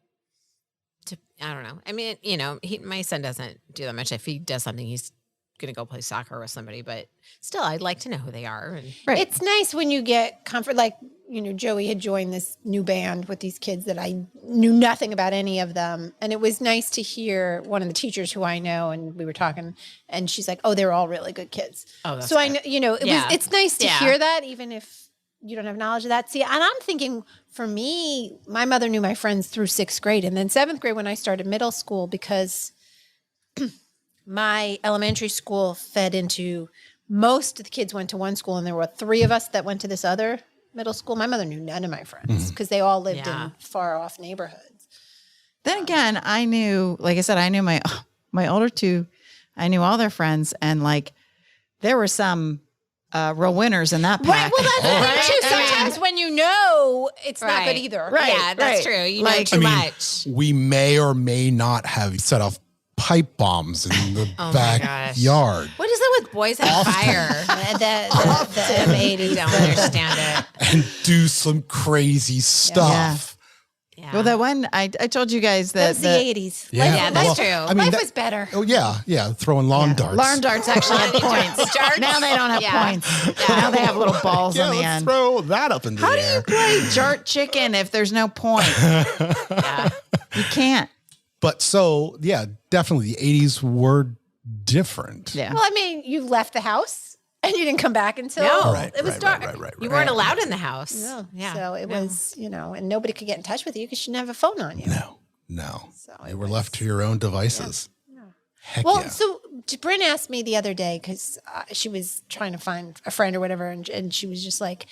Speaker 3: to," I don't know. I mean, you know, my son doesn't do that much. If he does something, he's going to go play soccer with somebody. But still, I'd like to know who they are. And
Speaker 1: Right.
Speaker 4: It's nice when you get comfort. Like, you know, Joey had joined this new band with these kids that I knew nothing about any of them. And it was nice to hear one of the teachers who I know, and we were talking, and she's like, oh, they're all really good kids.
Speaker 3: oh, that's
Speaker 4: So I know, you know,
Speaker 3: Yeah.
Speaker 4: it's nice to
Speaker 3: Yeah.
Speaker 4: hear that, even if you don't have knowledge of that. See, and I'm thinking for me, my mother knew my friends through 6th grade. And then 7th grade when I started middle school, because my elementary school fed into most of the kids went to one school, and there were 3 of us that went to this other middle school. My mother knew none of my friends because they all lived
Speaker 3: Yeah.
Speaker 4: in far off neighborhoods.
Speaker 1: Then again, I knew, like I said, I knew my older two, I knew all their friends, and like there were some real winners in that pack.
Speaker 4: Right. Well, that's the thing too.
Speaker 1: I mean-
Speaker 4: Sometimes when you know, it's not good
Speaker 3: Right.
Speaker 4: either.
Speaker 1: Right.
Speaker 3: yeah, that's true. You know
Speaker 1: Like-
Speaker 3: too
Speaker 2: I mean,
Speaker 3: much.
Speaker 2: we may or may not have set off pipe bombs in the
Speaker 3: Oh my
Speaker 2: backyard.
Speaker 3: What is it with boys on fire?
Speaker 4: The M80s.
Speaker 3: Don't understand it.
Speaker 2: And do some crazy stuff.
Speaker 3: Yeah.
Speaker 1: Well, that one I told you guys
Speaker 4: That
Speaker 1: that
Speaker 4: was the 80s.
Speaker 2: Yeah,
Speaker 3: Yeah, that's true.
Speaker 2: I mean,
Speaker 4: Life
Speaker 2: that-
Speaker 4: was better.
Speaker 2: Oh yeah, throwing lawn darts.
Speaker 1: Lawn darts actually have points.
Speaker 3: Darts?
Speaker 1: Now they don't have
Speaker 3: Yeah.
Speaker 1: points. Now they have little balls
Speaker 2: Yeah,
Speaker 1: on the
Speaker 2: let's
Speaker 1: end.
Speaker 2: throw that up in the
Speaker 1: How do
Speaker 2: air.
Speaker 1: you play jart chicken if there's no point?
Speaker 3: Yeah.
Speaker 1: You can't.
Speaker 2: But so yeah, definitely the 80s were different.
Speaker 1: Yeah.
Speaker 4: Well, I mean, you left the house and you didn't come back until
Speaker 3: No.
Speaker 2: Right,
Speaker 4: it was
Speaker 2: right,
Speaker 4: dark.
Speaker 2: Right.
Speaker 3: You weren't allowed in the house.
Speaker 4: No.
Speaker 3: Yeah.
Speaker 4: So it
Speaker 3: No.
Speaker 4: was, and nobody could get in touch with you because you didn't have a phone on you.
Speaker 2: No.
Speaker 4: So
Speaker 2: You
Speaker 4: it
Speaker 2: were
Speaker 4: was-
Speaker 2: left to your own devices. Heck
Speaker 4: Well,
Speaker 2: yeah.
Speaker 4: so Bryn asked me the other day because she was trying to find a friend or whatever, and she was just like,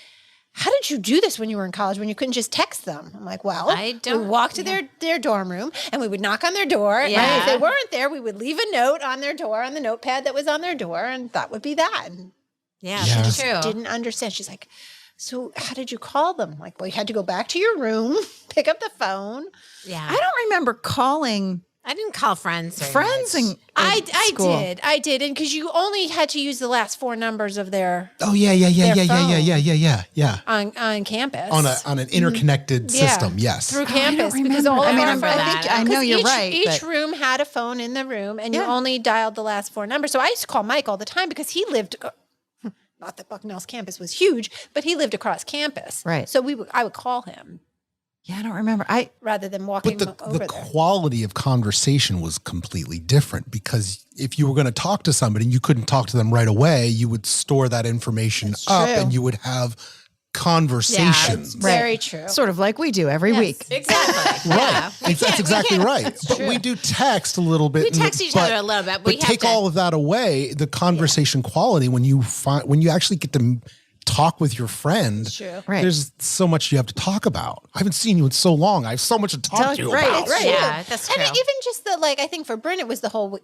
Speaker 4: "How did you do this when you were in college when you couldn't just text them?" I'm like, "Well,
Speaker 3: I don't-
Speaker 4: we walk to their dorm room and we would knock on their door. And
Speaker 3: Yeah.
Speaker 4: if they weren't there, we would leave a note on their door on the notepad that was on their door, and that would be that." And
Speaker 3: Yeah,
Speaker 2: Yeah.
Speaker 3: that's true.
Speaker 4: didn't understand. She's like, "So how did you call them?" I'm like, "Well, you had to go back to your room, pick up the phone."
Speaker 3: Yeah.
Speaker 1: I don't remember calling
Speaker 3: I didn't call friends. very
Speaker 1: friends
Speaker 3: much.
Speaker 1: in
Speaker 4: I
Speaker 1: school.
Speaker 4: did, and because you only had to use the last four numbers of their
Speaker 2: Oh yeah.
Speaker 4: on campus
Speaker 2: On an interconnected system, yes.
Speaker 4: through
Speaker 1: I
Speaker 4: campus
Speaker 1: don't
Speaker 4: because
Speaker 1: remember.
Speaker 4: all
Speaker 1: I
Speaker 4: of
Speaker 1: mean,
Speaker 4: our
Speaker 1: I
Speaker 3: that.
Speaker 1: think I know you're
Speaker 4: each,
Speaker 1: right.
Speaker 4: Each
Speaker 1: but-
Speaker 4: room had a phone in the room, and you
Speaker 1: Yeah.
Speaker 4: only dialed the last four numbers. So I used to call Mike all the time because he lived. Not that Bucknell's campus was huge, but he lived across campus.
Speaker 1: Right.
Speaker 4: So I would call him
Speaker 1: Yeah, I don't remember.
Speaker 4: rather than walking
Speaker 2: But
Speaker 4: over
Speaker 2: the
Speaker 4: there.
Speaker 2: quality of conversation was completely different because if you were going to talk to somebody and you couldn't talk to them right away, you would store that information up
Speaker 4: true.
Speaker 2: and you would have conversations.
Speaker 4: Very true.
Speaker 1: Sort of like we do every
Speaker 4: Yes.
Speaker 1: week.
Speaker 3: Exactly.
Speaker 2: Right.
Speaker 3: Yeah.
Speaker 2: That's exactly right. But we do text a little bit.
Speaker 3: We text each other a little bit, but we have
Speaker 2: take
Speaker 3: to-
Speaker 2: all of that away, the conversation quality when you actually get to talk with your friend,
Speaker 4: True.
Speaker 1: Right.
Speaker 2: there's so much you have to talk about. I haven't seen you in so long. I have so much to talk to you
Speaker 1: Right,
Speaker 2: about.
Speaker 1: right.
Speaker 3: Yeah, that's true.
Speaker 4: And even just the I think for Bryn, it was the whole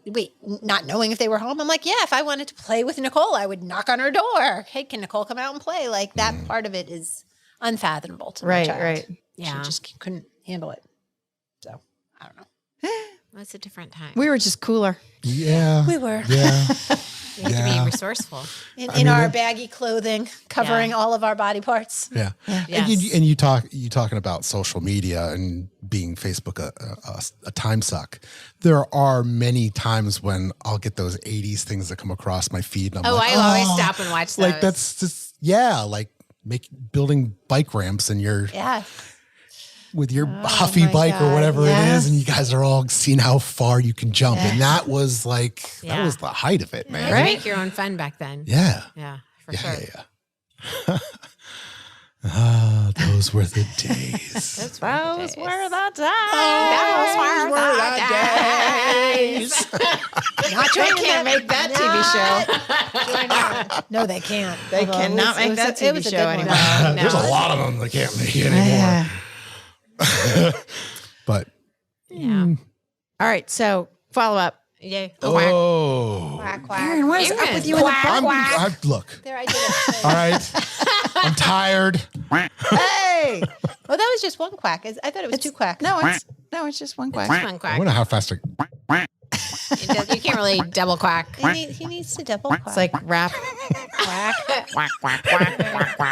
Speaker 4: not knowing if they were home. I'm like, yeah, if I wanted to play with Nicole, I would knock on her door. Hey, can Nicole come out and play? Like that part of it is unfathomable to my
Speaker 1: Right,
Speaker 4: child.
Speaker 1: right.
Speaker 3: Yeah.
Speaker 4: She just couldn't handle it. So I don't know.
Speaker 3: It's a different time.
Speaker 1: We were just cooler.
Speaker 2: Yeah.
Speaker 4: We were
Speaker 2: Yeah.
Speaker 3: We have to
Speaker 2: Yeah.
Speaker 3: be resourceful.
Speaker 4: in our baggy clothing, covering
Speaker 3: Yeah.
Speaker 4: all of our body parts.
Speaker 2: Yeah.
Speaker 3: Yes.
Speaker 2: And you talking about social media and being Facebook a time suck. There are many times when I'll get those 80s things that come across my feed. And I'm
Speaker 3: Oh,
Speaker 2: like,
Speaker 3: I always stop and watch those.
Speaker 2: like that's just like building bike ramps and
Speaker 4: Yeah.
Speaker 2: with your Huffy
Speaker 4: my
Speaker 2: bike or
Speaker 4: God,
Speaker 2: whatever it
Speaker 1: yes.
Speaker 2: is, and you guys are all seeing how far you can jump. And that was that
Speaker 3: Yeah.
Speaker 2: was the height of it,
Speaker 3: You
Speaker 2: man.
Speaker 3: had to
Speaker 1: Right.
Speaker 3: make your own fun back then.
Speaker 2: Yeah.
Speaker 3: Yeah, for
Speaker 2: Yeah,
Speaker 3: sure.
Speaker 2: yeah. Those were the days.
Speaker 3: Those
Speaker 1: Those were the
Speaker 3: days.
Speaker 4: Not
Speaker 1: They can't make that TV show.
Speaker 4: No, they can't.
Speaker 1: They
Speaker 4: Although
Speaker 1: cannot make that TV
Speaker 4: a
Speaker 1: show
Speaker 4: good one.
Speaker 1: anymore.
Speaker 2: There's a lot of them that can't make it anymore. But
Speaker 3: Yeah.
Speaker 1: All right, so follow up.
Speaker 3: Yeah.
Speaker 4: Quack, quack.
Speaker 1: Aaron, what is up with you in the
Speaker 2: look.
Speaker 4: There, I did it.
Speaker 2: All right. I'm tired.
Speaker 1: Hey!
Speaker 4: Oh, that was just one quack. I thought it was two quacks.
Speaker 1: No, it's just one quack.
Speaker 3: One
Speaker 2: I
Speaker 3: quack.
Speaker 2: wonder how fast
Speaker 3: You can't really double quack.
Speaker 4: He needs to double quack.
Speaker 1: It's like rap.
Speaker 4: quack.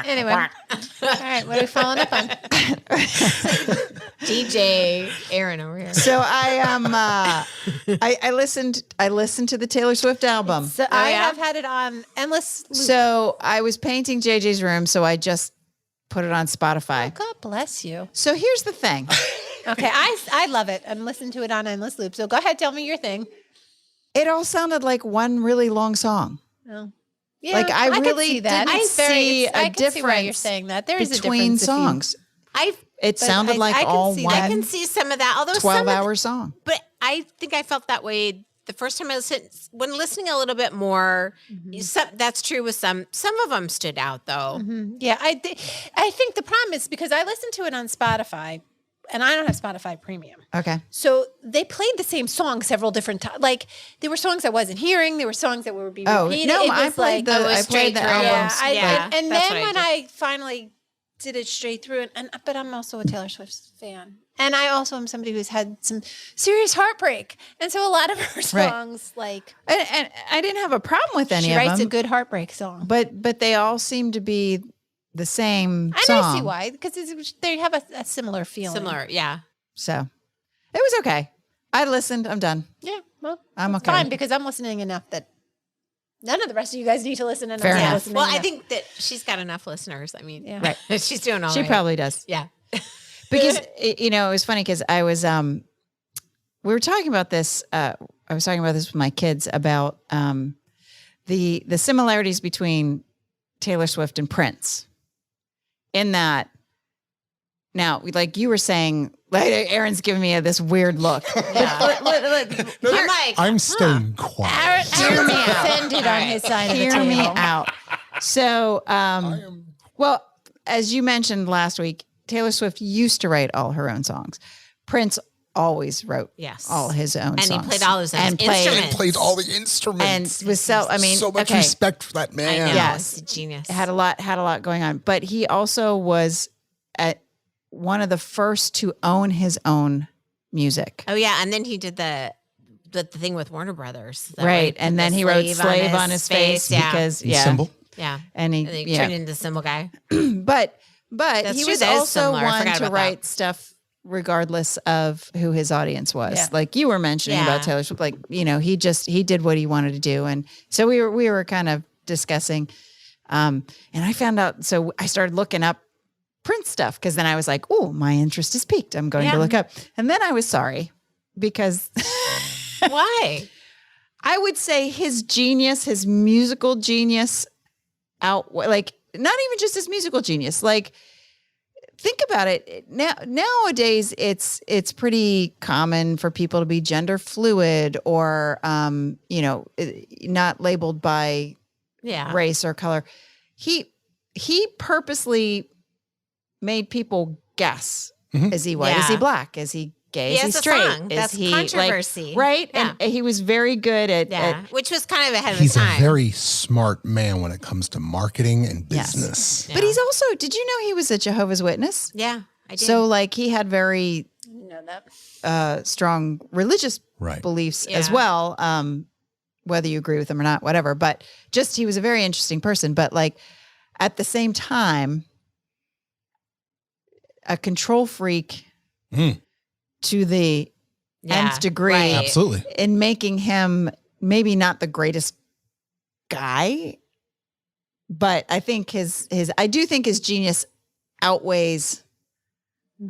Speaker 4: Anyway. All right, what are we following up on?
Speaker 3: DJ Aaron over here.
Speaker 1: So I listened to the Taylor Swift album.
Speaker 4: So I
Speaker 3: yeah?
Speaker 4: have had it on endless loop.
Speaker 1: So I was painting JJ's room, so I just put it on Spotify.
Speaker 4: God bless you.
Speaker 1: So here's the thing.
Speaker 4: Okay, I love it. I'm listening to it on endless loop. So go ahead, tell me your thing.
Speaker 1: It all sounded like one really long song.
Speaker 4: Oh. Yeah,
Speaker 1: Like, I
Speaker 4: could
Speaker 1: really
Speaker 4: see that.
Speaker 1: didn't see a
Speaker 4: I can see why you're
Speaker 1: difference
Speaker 4: saying that. There is a
Speaker 1: Between
Speaker 4: difference if you-
Speaker 1: songs.
Speaker 3: I
Speaker 1: It
Speaker 4: But
Speaker 1: sounded like
Speaker 4: I can
Speaker 1: all
Speaker 4: see
Speaker 1: one
Speaker 4: that.
Speaker 3: I can see some of that. Although
Speaker 1: 12-hour song.
Speaker 3: but I think I felt that way the first time I listened. When listening a little bit more, that's true with some. Some of them stood out though.
Speaker 4: Yeah, I think the problem is because I listened to it on Spotify, and I don't have Spotify Premium.
Speaker 1: Okay.
Speaker 4: So they played the same song several different times. Like there were songs I wasn't hearing. There were songs that were being
Speaker 1: Oh,
Speaker 4: repeated.
Speaker 1: no,
Speaker 4: It
Speaker 1: I
Speaker 4: was
Speaker 1: played
Speaker 4: like,
Speaker 1: the
Speaker 3: I
Speaker 1: I
Speaker 3: straight
Speaker 1: played the
Speaker 3: through.
Speaker 1: albums.
Speaker 4: yeah,
Speaker 3: Yeah,
Speaker 4: and
Speaker 3: that's
Speaker 4: then
Speaker 3: what I
Speaker 4: when
Speaker 3: did.
Speaker 4: I finally did it straight through. But I'm also a Taylor Swift fan. And I also am somebody who's had some serious heartbreak. And so a lot of her songs, like...
Speaker 1: And I didn't have a problem with any of them.
Speaker 4: She writes a good heartbreak song.
Speaker 1: But they all seem to be the same
Speaker 4: and
Speaker 1: song.
Speaker 4: I see why, because they have a similar feeling.
Speaker 3: Similar, yeah.
Speaker 1: So it was okay. I listened. I'm done.
Speaker 4: Yeah, well,
Speaker 1: I'm okay.
Speaker 4: Fine, because I'm listening enough that none of the rest of you guys need to listen enough.
Speaker 1: Fair enough.
Speaker 4: Listening
Speaker 3: Well,
Speaker 4: enough.
Speaker 3: I think that she's got enough listeners. I mean,
Speaker 4: Yeah.
Speaker 1: Right.
Speaker 3: she's doing all
Speaker 1: She
Speaker 3: right.
Speaker 1: probably does.
Speaker 3: Yeah.
Speaker 1: Because, you know, it was funny because I was, we were talking about this. I was talking about this with my kids about the similarities between Taylor Swift and Prince. In that, now, like you were saying, like Aaron's giving me this weird look.
Speaker 2: I'm staying quiet.
Speaker 4: Aaron's offended on his side of the
Speaker 1: Hear
Speaker 4: table.
Speaker 1: me out. So, well, as you mentioned last week, Taylor Swift used to write all her own songs. Prince always wrote all his own songs.
Speaker 3: And he played all his own
Speaker 2: And played all the instruments.
Speaker 1: And was so
Speaker 2: much respect for that man.
Speaker 3: I know,
Speaker 1: Yes.
Speaker 3: he's a genius.
Speaker 1: Had a lot going on. But he also was at one of the first to own his own music.
Speaker 3: Oh yeah, and then he did the thing with Warner Brothers.
Speaker 1: Right. And then he wrote Slave on his face because
Speaker 2: Symbol.
Speaker 3: Yeah.
Speaker 1: And he
Speaker 3: turned into the symbol guy.
Speaker 1: But
Speaker 3: That's
Speaker 1: he
Speaker 3: true,
Speaker 1: was
Speaker 3: that is
Speaker 1: also
Speaker 3: similar. I
Speaker 1: one
Speaker 3: forgot
Speaker 1: to
Speaker 3: about
Speaker 1: write
Speaker 3: that.
Speaker 1: stuff regardless of who his audience was.
Speaker 4: Yeah.
Speaker 1: Like you were mentioning about Taylor Swift, like, you know, he did what he wanted to do. And so we were kind of discussing, and I found out, so I started looking up Prince stuff because then I was like, oh, my interest is piqued. I'm going to look up. And then I was sorry because
Speaker 3: Why?
Speaker 1: I would say his genius, his musical genius like not even just his musical genius, like think about it. Nowadays, it's pretty common for people to be gender fluid or, you know, not labeled by race or color. He purposely made people guess: is he white? Is he black? Is he gay? Is he straight?
Speaker 3: Song. That's
Speaker 1: he
Speaker 3: controversy,
Speaker 1: right?
Speaker 3: Yeah.
Speaker 1: And he was very good at
Speaker 3: which was kind of ahead of
Speaker 2: He's
Speaker 3: his time.
Speaker 2: a very smart man when it comes to marketing and business.
Speaker 1: But he's also, did you know he was a Jehovah's Witness?
Speaker 3: Yeah, I did.
Speaker 1: So like he had very
Speaker 4: know that.
Speaker 1: strong religious beliefs as well, whether you agree with them or not, whatever. But just he was a very interesting person. But like at the same time, a control freak to the nth degree,
Speaker 2: Absolutely,
Speaker 1: in making him maybe not the greatest guy, but I think I do think his genius outweighs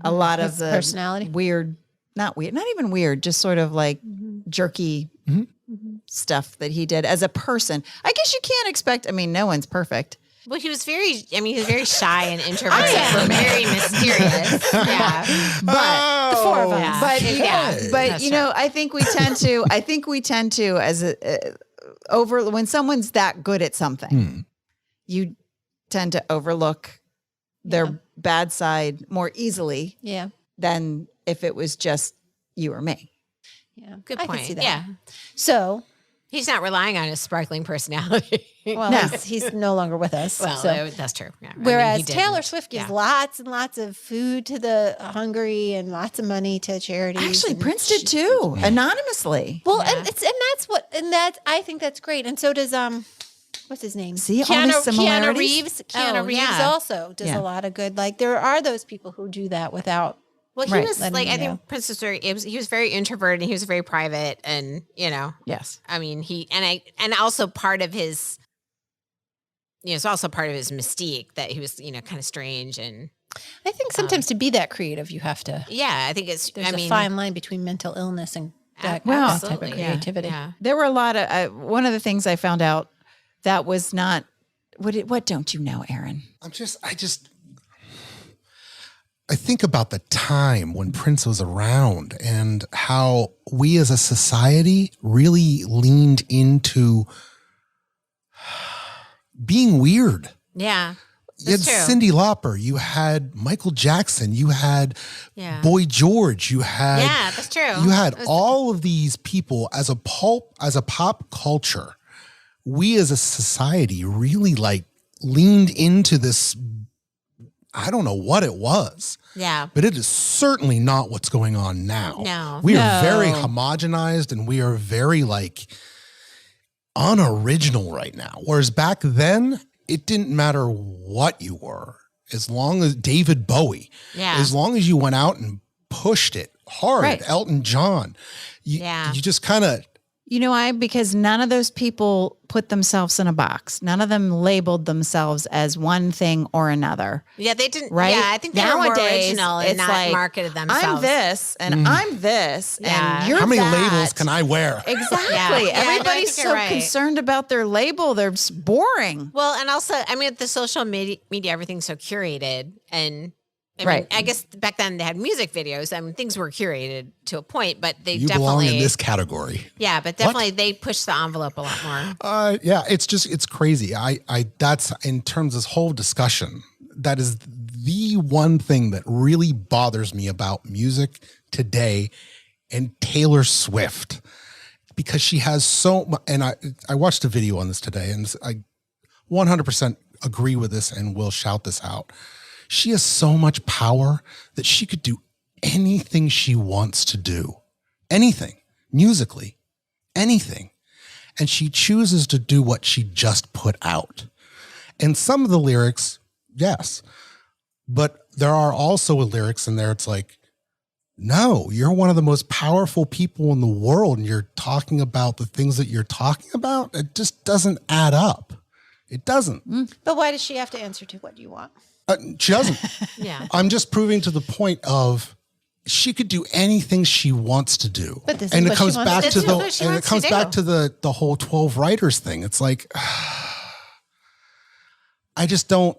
Speaker 1: a lot of the
Speaker 4: personality.
Speaker 1: Not even weird, just sort of like jerky stuff that he did as a person. I guess you can't expect, I mean, no one's perfect.
Speaker 3: Well, he was very shy and introverted, so very mysterious. Yeah.
Speaker 1: But
Speaker 4: the four of us.
Speaker 3: Yeah.
Speaker 1: But you know, I think we tend to as when someone's that good at something, you tend to overlook their bad side more easily than if it was just you or me.
Speaker 4: Yeah.
Speaker 3: Good
Speaker 4: I
Speaker 3: point.
Speaker 4: can see that.
Speaker 3: Yeah.
Speaker 4: So,
Speaker 3: He's not relying on his sparkling personality.
Speaker 4: well, he's no longer with us.
Speaker 3: Well,
Speaker 4: so.
Speaker 3: that's true. Yeah. I mean,
Speaker 4: Whereas
Speaker 3: he didn't.
Speaker 4: Taylor Swift gives lots and lots of food to the hungry and lots of money to charities.
Speaker 1: Actually,
Speaker 4: and
Speaker 1: Prince did too, anonymously.
Speaker 4: Well, and I think that's great. And so does what's his name?
Speaker 1: See, all these
Speaker 4: Keanu
Speaker 1: similarities?
Speaker 4: Reeves. Keanu Reeves also does a lot of good. Like there are those people who do that without.
Speaker 3: Well, he was
Speaker 4: letting
Speaker 3: like,
Speaker 4: you
Speaker 3: I
Speaker 4: know.
Speaker 3: think Prince was he was very introverted and he was very private and, you know,
Speaker 1: Yes.
Speaker 3: I mean, and also part of his, you know, it's also part of his mystique that he was, you know, kind of strange. And
Speaker 4: I think sometimes to be that creative, you have to.
Speaker 3: yeah, I think
Speaker 4: There's a fine line between mental illness and that type of
Speaker 3: absolutely.
Speaker 4: creativity.
Speaker 3: Yeah.
Speaker 1: There were a lot of one of the things I found out that was not what don't you know, Aaron?
Speaker 2: I think about the time when Prince was around and how we as a society really leaned into being weird.
Speaker 3: Yeah.
Speaker 2: You had Cyndi Lauper, you had Michael Jackson, you had Boy George, you had
Speaker 3: that's true.
Speaker 2: You had all of these people as a pop culture. We as a society really like leaned into this I don't know what it was.
Speaker 3: Yeah.
Speaker 2: But it is certainly not what's going on now.
Speaker 3: No.
Speaker 2: We are very homogenized and we are very like unoriginal right now. Whereas back then, it didn't matter what you were. As long as David Bowie, as long as you went out and pushed it hard, Elton John, you just kind of.
Speaker 1: You know why? Because none of those people put themselves in a box. None of them labeled themselves as one thing or another.
Speaker 3: Yeah, they didn't.
Speaker 1: Right?
Speaker 3: Yeah, I think they were more original and not like, marketed themselves.
Speaker 1: I'm this and I'm this and you're
Speaker 2: How many
Speaker 1: that.
Speaker 2: labels can I wear?
Speaker 1: Exactly. Everybody's so concerned about their label. They're boring.
Speaker 3: Well, and also, I mean, the social media, everything's so curated. And I mean, I guess back then they had music videos. I mean, things were curated to a point, but they definitely
Speaker 2: belong in this category.
Speaker 3: Yeah, but definitely they pushed the envelope a lot more.
Speaker 2: Yeah, it's crazy. That's in terms of this whole discussion. That is the one thing that really bothers me about music today and Taylor Swift, because she has so much. And I watched a video on this today, and I 100% agree with this and will shout this out. She has so much power that she could do anything she wants to do. Anything. Musically. Anything. And she chooses to do what she just put out. And some of the lyrics, yes. But there are also lyrics in there, it's like, no, you're one of the most powerful people in the world and you're talking about the things that you're talking about. It just doesn't add up. It doesn't.
Speaker 4: But why does she have to answer to what do you want?
Speaker 2: She doesn't.
Speaker 3: Yeah.
Speaker 2: I'm just proving to the point of she could do anything she wants to do.
Speaker 4: But this
Speaker 2: and
Speaker 4: is
Speaker 2: it comes back to the whole 12 writers thing. It's like I just don't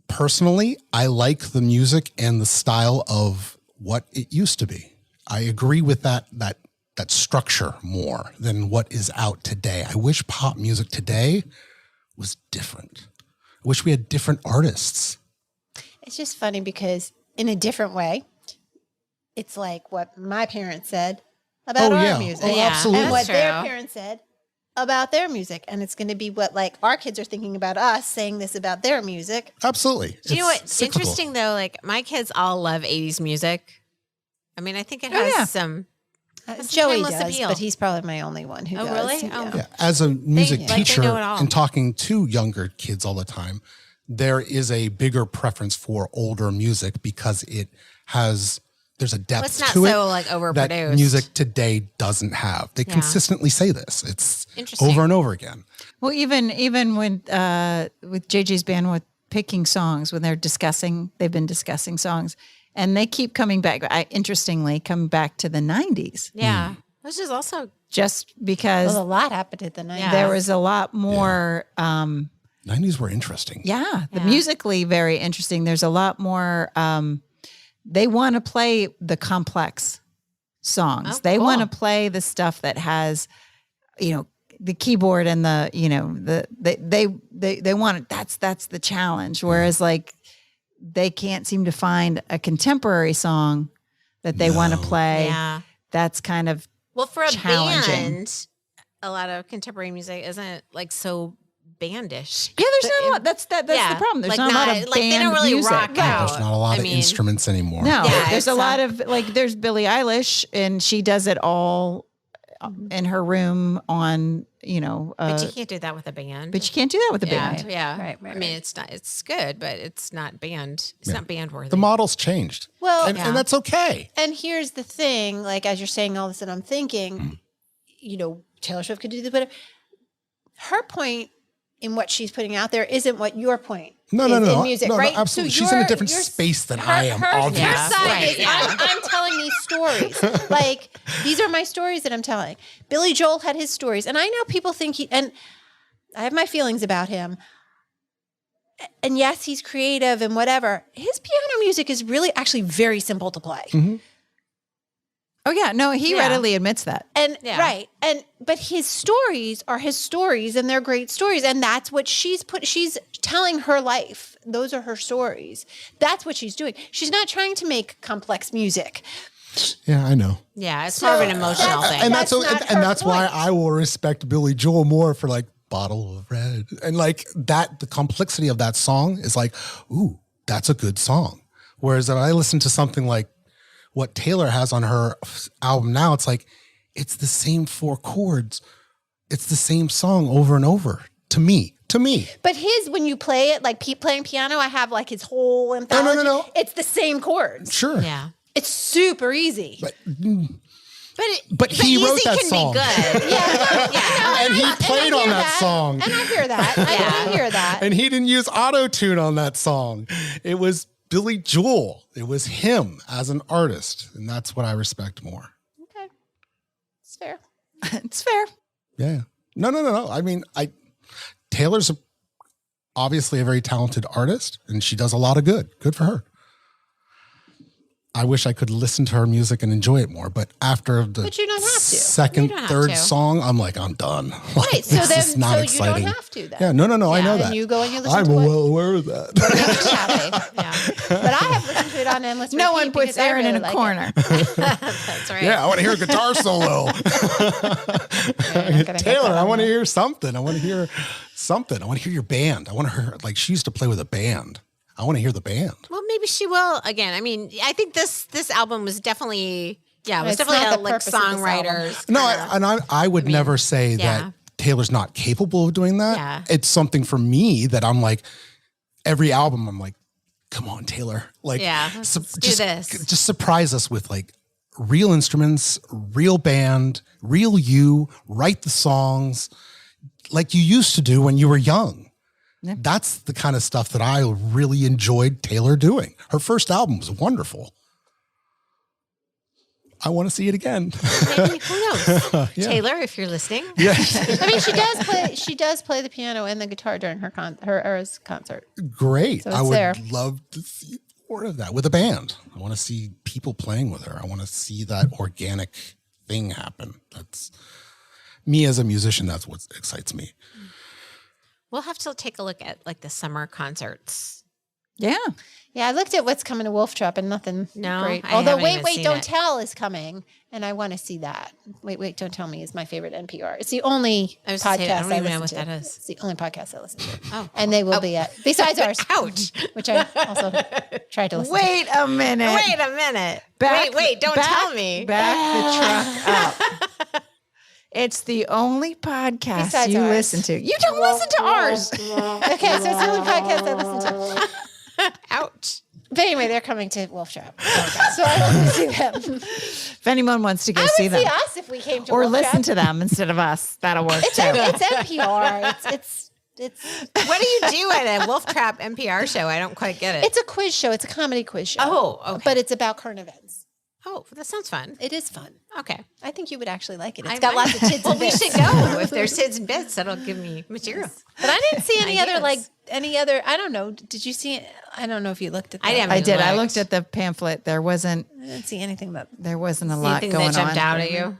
Speaker 2: personally, I like the music and the style of what it used to be. I agree with that structure more than what is out today. I wish pop music today was different. I wish we had different artists.
Speaker 4: It's just funny because in a different way, it's like what my parents said about our music.
Speaker 2: Oh, absolutely.
Speaker 4: And what their parents said about their music. And it's going to be what like our kids are thinking about us saying this about their music.
Speaker 2: Absolutely.
Speaker 3: Do you know what's interesting though? Like my kids all love 80s music. I mean, I think it has some...
Speaker 4: Joey does, appeal. But he's probably my only one who does.
Speaker 3: Really?
Speaker 2: Yeah. As a music teacher and talking to younger kids all the time, there is a bigger preference for older music because there's a depth to it
Speaker 3: like overproduced.
Speaker 2: That music today doesn't have. They consistently say this. It's over and over again.
Speaker 1: Well, even with JJ's band with picking songs when they've been discussing songs. And they keep coming back, interestingly, coming back to the 90s.
Speaker 3: Yeah. Which is also...
Speaker 1: Just because...
Speaker 4: Well, a lot happened at the 90s.
Speaker 1: There was a lot more...
Speaker 2: 90s were interesting.
Speaker 1: Yeah. Musically very interesting. There's a lot more... they want to play the complex songs.
Speaker 3: Oh,
Speaker 1: they
Speaker 3: cool.
Speaker 1: want to play the stuff that has, the keyboard and the, they want it. That's the challenge. Whereas like... they can't seem to find a contemporary song that they want to play. Yeah. That's kind of
Speaker 3: for a
Speaker 1: challenging.
Speaker 3: Band, a lot of contemporary music isn't like so bandish.
Speaker 1: Yeah, there's not a lot. That's the problem. There's not a lot of band
Speaker 3: they don't really
Speaker 1: music.
Speaker 3: rock out.
Speaker 2: There's not a lot of instruments anymore.
Speaker 1: No, there's a lot of there's Billie Eilish and she does it all in her room on,
Speaker 3: but you can't do that with a band.
Speaker 1: But you can't do that with a band.
Speaker 3: Yeah.
Speaker 4: Right.
Speaker 3: I mean, it's good, but it's not band. It's not band worthy.
Speaker 2: The model's changed.
Speaker 4: Well,
Speaker 2: and that's okay.
Speaker 4: And here's the thing, like, as you're saying all this and I'm thinking, Taylor Swift could do this, but her point in what she's putting out there isn't what your point
Speaker 2: no,
Speaker 4: in music, right?
Speaker 2: No, absolutely. So she's in a different space than I am, obviously.
Speaker 4: Her side is, I'm telling these stories. Like, these are my stories that I'm telling. Billy Joel had his stories. And I know people think and I have my feelings about him. And yes, he's creative and whatever. His piano music is really actually very simple to play.
Speaker 2: Mm-hmm.
Speaker 1: Oh yeah, no, he readily admits that.
Speaker 4: And but his stories are his stories and they're great stories. And that's what she's telling her life. Those are her stories. That's what she's doing. She's not trying to make complex music.
Speaker 2: Yeah, I know.
Speaker 3: Yeah, it's more of an emotional thing.
Speaker 2: And that's why I will respect Billy Joel more for like bottle of red. And like that, the complexity of that song is like, ooh, that's a good song. Whereas if I listen to something like what Taylor has on her album now, it's like, it's the same 4 chords. It's the same song over and over to me.
Speaker 4: But his, when you play it, like playing piano, I have like his whole anthology.
Speaker 2: No.
Speaker 4: It's the same chords.
Speaker 2: Sure.
Speaker 3: Yeah.
Speaker 4: It's super easy.
Speaker 2: But he wrote that song.
Speaker 3: Be good.
Speaker 4: Yeah.
Speaker 2: And he played on that song.
Speaker 4: And I hear that. I hear that.
Speaker 2: And he didn't use auto-tune on that song. It was Billy Joel. It was him as an artist. And that's what I respect more.
Speaker 4: Okay. It's fair.
Speaker 1: It's fair.
Speaker 2: Yeah. No. I mean, Taylor's obviously a very talented artist, and she does a lot of good. Good for her. I wish I could listen to her music and enjoy it more, but after the
Speaker 4: But you don't have to.
Speaker 2: second, third song, I'm like, I'm done. Like,
Speaker 4: Right. So
Speaker 2: this
Speaker 4: then,
Speaker 2: is not
Speaker 4: so
Speaker 2: exciting.
Speaker 4: you don't have to then.
Speaker 2: Yeah, no. I know
Speaker 4: And
Speaker 2: that.
Speaker 4: you go and you listen
Speaker 2: I'm
Speaker 4: to it.
Speaker 2: well aware of that.
Speaker 4: But I have listened to it on endless
Speaker 1: No
Speaker 4: repeat
Speaker 1: one puts
Speaker 4: because I
Speaker 1: Aaron in
Speaker 4: really
Speaker 1: a
Speaker 4: like
Speaker 1: corner.
Speaker 3: That's right.
Speaker 2: Yeah, I want to hear a guitar solo. Taylor, I want to hear something. I want to hear your band. I want to hear, like, she used to play with a band. I want to hear the band.
Speaker 3: Well, maybe she will again. I mean, I think this album was definitely
Speaker 4: It's
Speaker 3: definitely
Speaker 4: not
Speaker 3: a
Speaker 4: the
Speaker 3: like
Speaker 4: purpose of this
Speaker 3: songwriters.
Speaker 2: No,
Speaker 3: kinda-
Speaker 2: I would never say that Taylor's not capable of doing that.
Speaker 3: Yeah.
Speaker 2: It's something for me that I'm like, every album I'm like, come on, Taylor. Like,
Speaker 3: let's do this.
Speaker 2: Just surprise us with like real instruments, real band, real you, write the songs like you used to do when you were young. Yeah. That's the kind of stuff that I really enjoyed Taylor doing. Her first album was wonderful. I want to see it again.
Speaker 3: Maybe, who knows? Taylor, if you're listening.
Speaker 2: Yeah.
Speaker 4: I mean, she does play the piano and the guitar during her concert.
Speaker 2: Great.
Speaker 4: So
Speaker 2: I would
Speaker 4: there.
Speaker 2: love to see more of that with a band. I want to see people playing with her. I want to see that organic thing happen. That's me as a musician. That's what excites me.
Speaker 3: We'll have to take a look at like the summer concerts.
Speaker 1: Yeah.
Speaker 4: Yeah, I looked at what's coming to Wolf Trap and nothing great.
Speaker 3: I
Speaker 4: Although
Speaker 3: haven't
Speaker 4: Wait,
Speaker 3: even
Speaker 4: Wait,
Speaker 3: seen
Speaker 4: Don't
Speaker 3: it.
Speaker 4: Tell is coming, and I want to see that. Wait, Don't Tell Me is my favorite NPR. It's the only
Speaker 3: I was gonna say, I
Speaker 4: podcast
Speaker 3: don't even know
Speaker 4: listen
Speaker 3: what
Speaker 4: to.
Speaker 3: that is.
Speaker 4: It's the only podcast I listen to.
Speaker 3: Oh.
Speaker 4: And they will be at, besides ours.
Speaker 3: Ouch.
Speaker 4: Which I also tried to listen to.
Speaker 1: Wait a minute.
Speaker 3: Wait a minute.
Speaker 1: Back-
Speaker 3: wait, don't
Speaker 1: back-
Speaker 3: tell me.
Speaker 1: Back the truck up. It's the only podcast
Speaker 4: Besides
Speaker 1: you
Speaker 4: ours.
Speaker 1: listen to. You don't listen to ours.
Speaker 4: Okay, so it's the only podcast I listen to.
Speaker 3: Ouch.
Speaker 4: But anyway, they're coming to Wolf Trap. So I want to see them.
Speaker 1: If anyone wants to go
Speaker 4: I
Speaker 1: see
Speaker 4: would
Speaker 1: them
Speaker 4: see us if we came to
Speaker 1: or
Speaker 4: Wolf
Speaker 1: listen
Speaker 4: Trap.
Speaker 1: to them instead of us, that'll work
Speaker 4: It's
Speaker 1: too.
Speaker 4: NPR. It's
Speaker 3: What do you do at a Wolf Trap NPR show? I don't quite get it.
Speaker 4: It's a quiz show. It's a comedy quiz show.
Speaker 3: Oh, okay.
Speaker 4: But it's about current events.
Speaker 3: Oh, that sounds fun.
Speaker 4: It is fun.
Speaker 3: Okay.
Speaker 4: I think you would actually like it. It's
Speaker 3: I
Speaker 4: got
Speaker 3: might.
Speaker 4: lots of tits
Speaker 3: Well,
Speaker 4: and
Speaker 3: we
Speaker 4: bits.
Speaker 3: should go. If there's tits and bits, that'll give me material.
Speaker 4: But I didn't see any
Speaker 3: Ideas.
Speaker 4: I don't know. Did you see, I don't know if you looked at that.
Speaker 3: I haven't
Speaker 1: I did. I
Speaker 3: looked.
Speaker 1: looked at the pamphlet. There wasn't
Speaker 4: I didn't see anything that.
Speaker 1: a lot
Speaker 3: Anything
Speaker 1: going
Speaker 3: that jumped
Speaker 1: on.
Speaker 3: out at you?